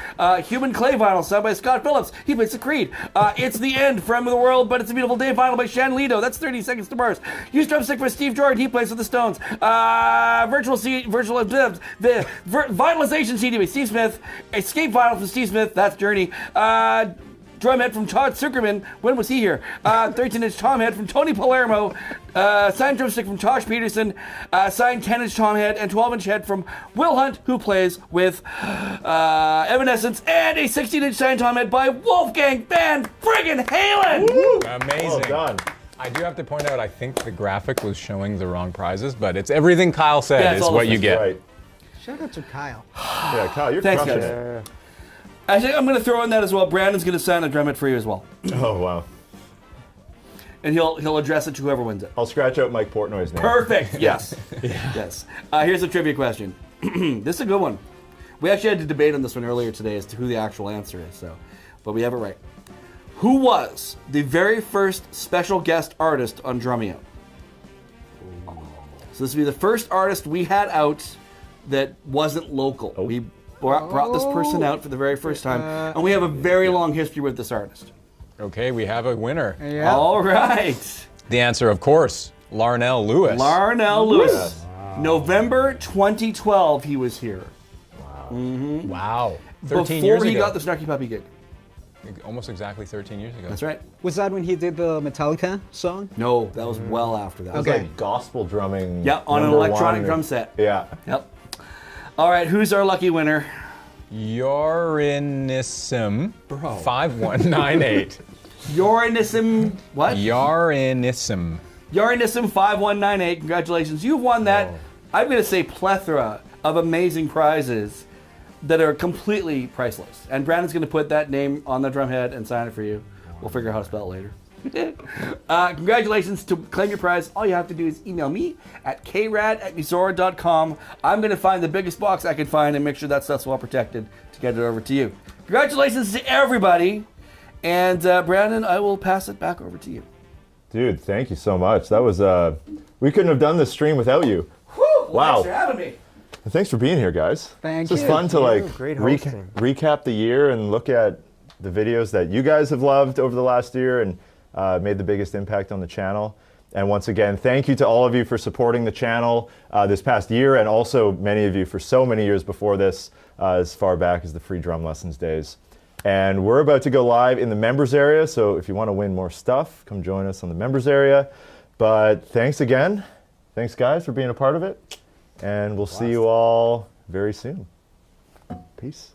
Human clay vinyl signed by Scott Phillips. He plays the Creed. It's the End from the World, but it's a beautiful day vinyl by Shan Lido. That's 30 Seconds to Mars. Used drumstick for Steve Jordan. He plays with the Stones. Vitalization CD by Steve Smith. Escape vinyl from Steve Smith. That's Journey. Drum head from Todd Zuckerman. When was he here? 13-inch tom head from Tony Palermo. Signed drumstick from Tosh Peterson. Signed 10-inch tom head and 12-inch head from Will Hunt, who plays with Evanescence. And a 16-inch signed tom head by Wolfgang Van Friggin' Halen. Amazing. Well done. I do have to point out, I think the graphic was showing the wrong prizes, but it's everything Kyle said Yeah, it's is all what the you get. Right. Shout out to Kyle. Yeah, Kyle, you're Thanks, crushing guys. it. Actually, I'm going to throw in that as well. Brandon's going to sign a drum head for you as well. Oh, wow. And he'll address it to whoever wins it. I'll scratch out Mike Portnoy's name. Perfect. Yes. Yes. Here's a trivia question. This is a good one. We actually had a debate on this one earlier today as to who the actual answer is. But we have it right. Who was the very first special guest artist on Drumeo? So this would be the first artist we had out that wasn't local. We brought this person out for the very first time, and we have a very long history with this artist. Okay, we have a winner. Yeah. All right. The answer, of course, Larnell Lewis. Larnell Lewis. November 2012, he was here. Wow. 13 Before years he ago. got the Snarky Puppy gig. Almost exactly 13 years ago. That's right. Was that when he did the Metallica song? No, that was well after that. It was like gospel drumming. Yeah, on an electronic drum set. Yeah. Yep. All right, who's our lucky winner? Yorinissim 5198. Yorinissim, what? Yorinissim. Yorinissim 5198. Congratulations. You've won that, I'm going to say, plethora of amazing prizes that are completely priceless. And Brandon's going to put that name on the drum head and sign it for you. We'll figure out how to spell it later. Congratulations. To claim your prize, all you have to do is email me at krad@musora.com. I'm going to find the biggest box I can find and make sure that stuff's well protected to get it over to you. Congratulations to everybody. And Brandon, I will pass it back over to you. Dude, thank you so much. That was, we couldn't have done this stream without you. Whew, wow. Thanks for having me. Thanks for being here, guys. Thank you. It's just fun to recap the year and look at the videos that you guys have loved over the last year and made the biggest impact on the channel. And once again, thank you to all of you for supporting the channel this past year, and also many of you for so many years before this, as far back as the free drum lessons days. And we're about to go live in the members area, so if you want to win more stuff, come join us on the members area. But thanks again. Thanks, guys, for being a part of it. And we'll see you all very soon. Peace.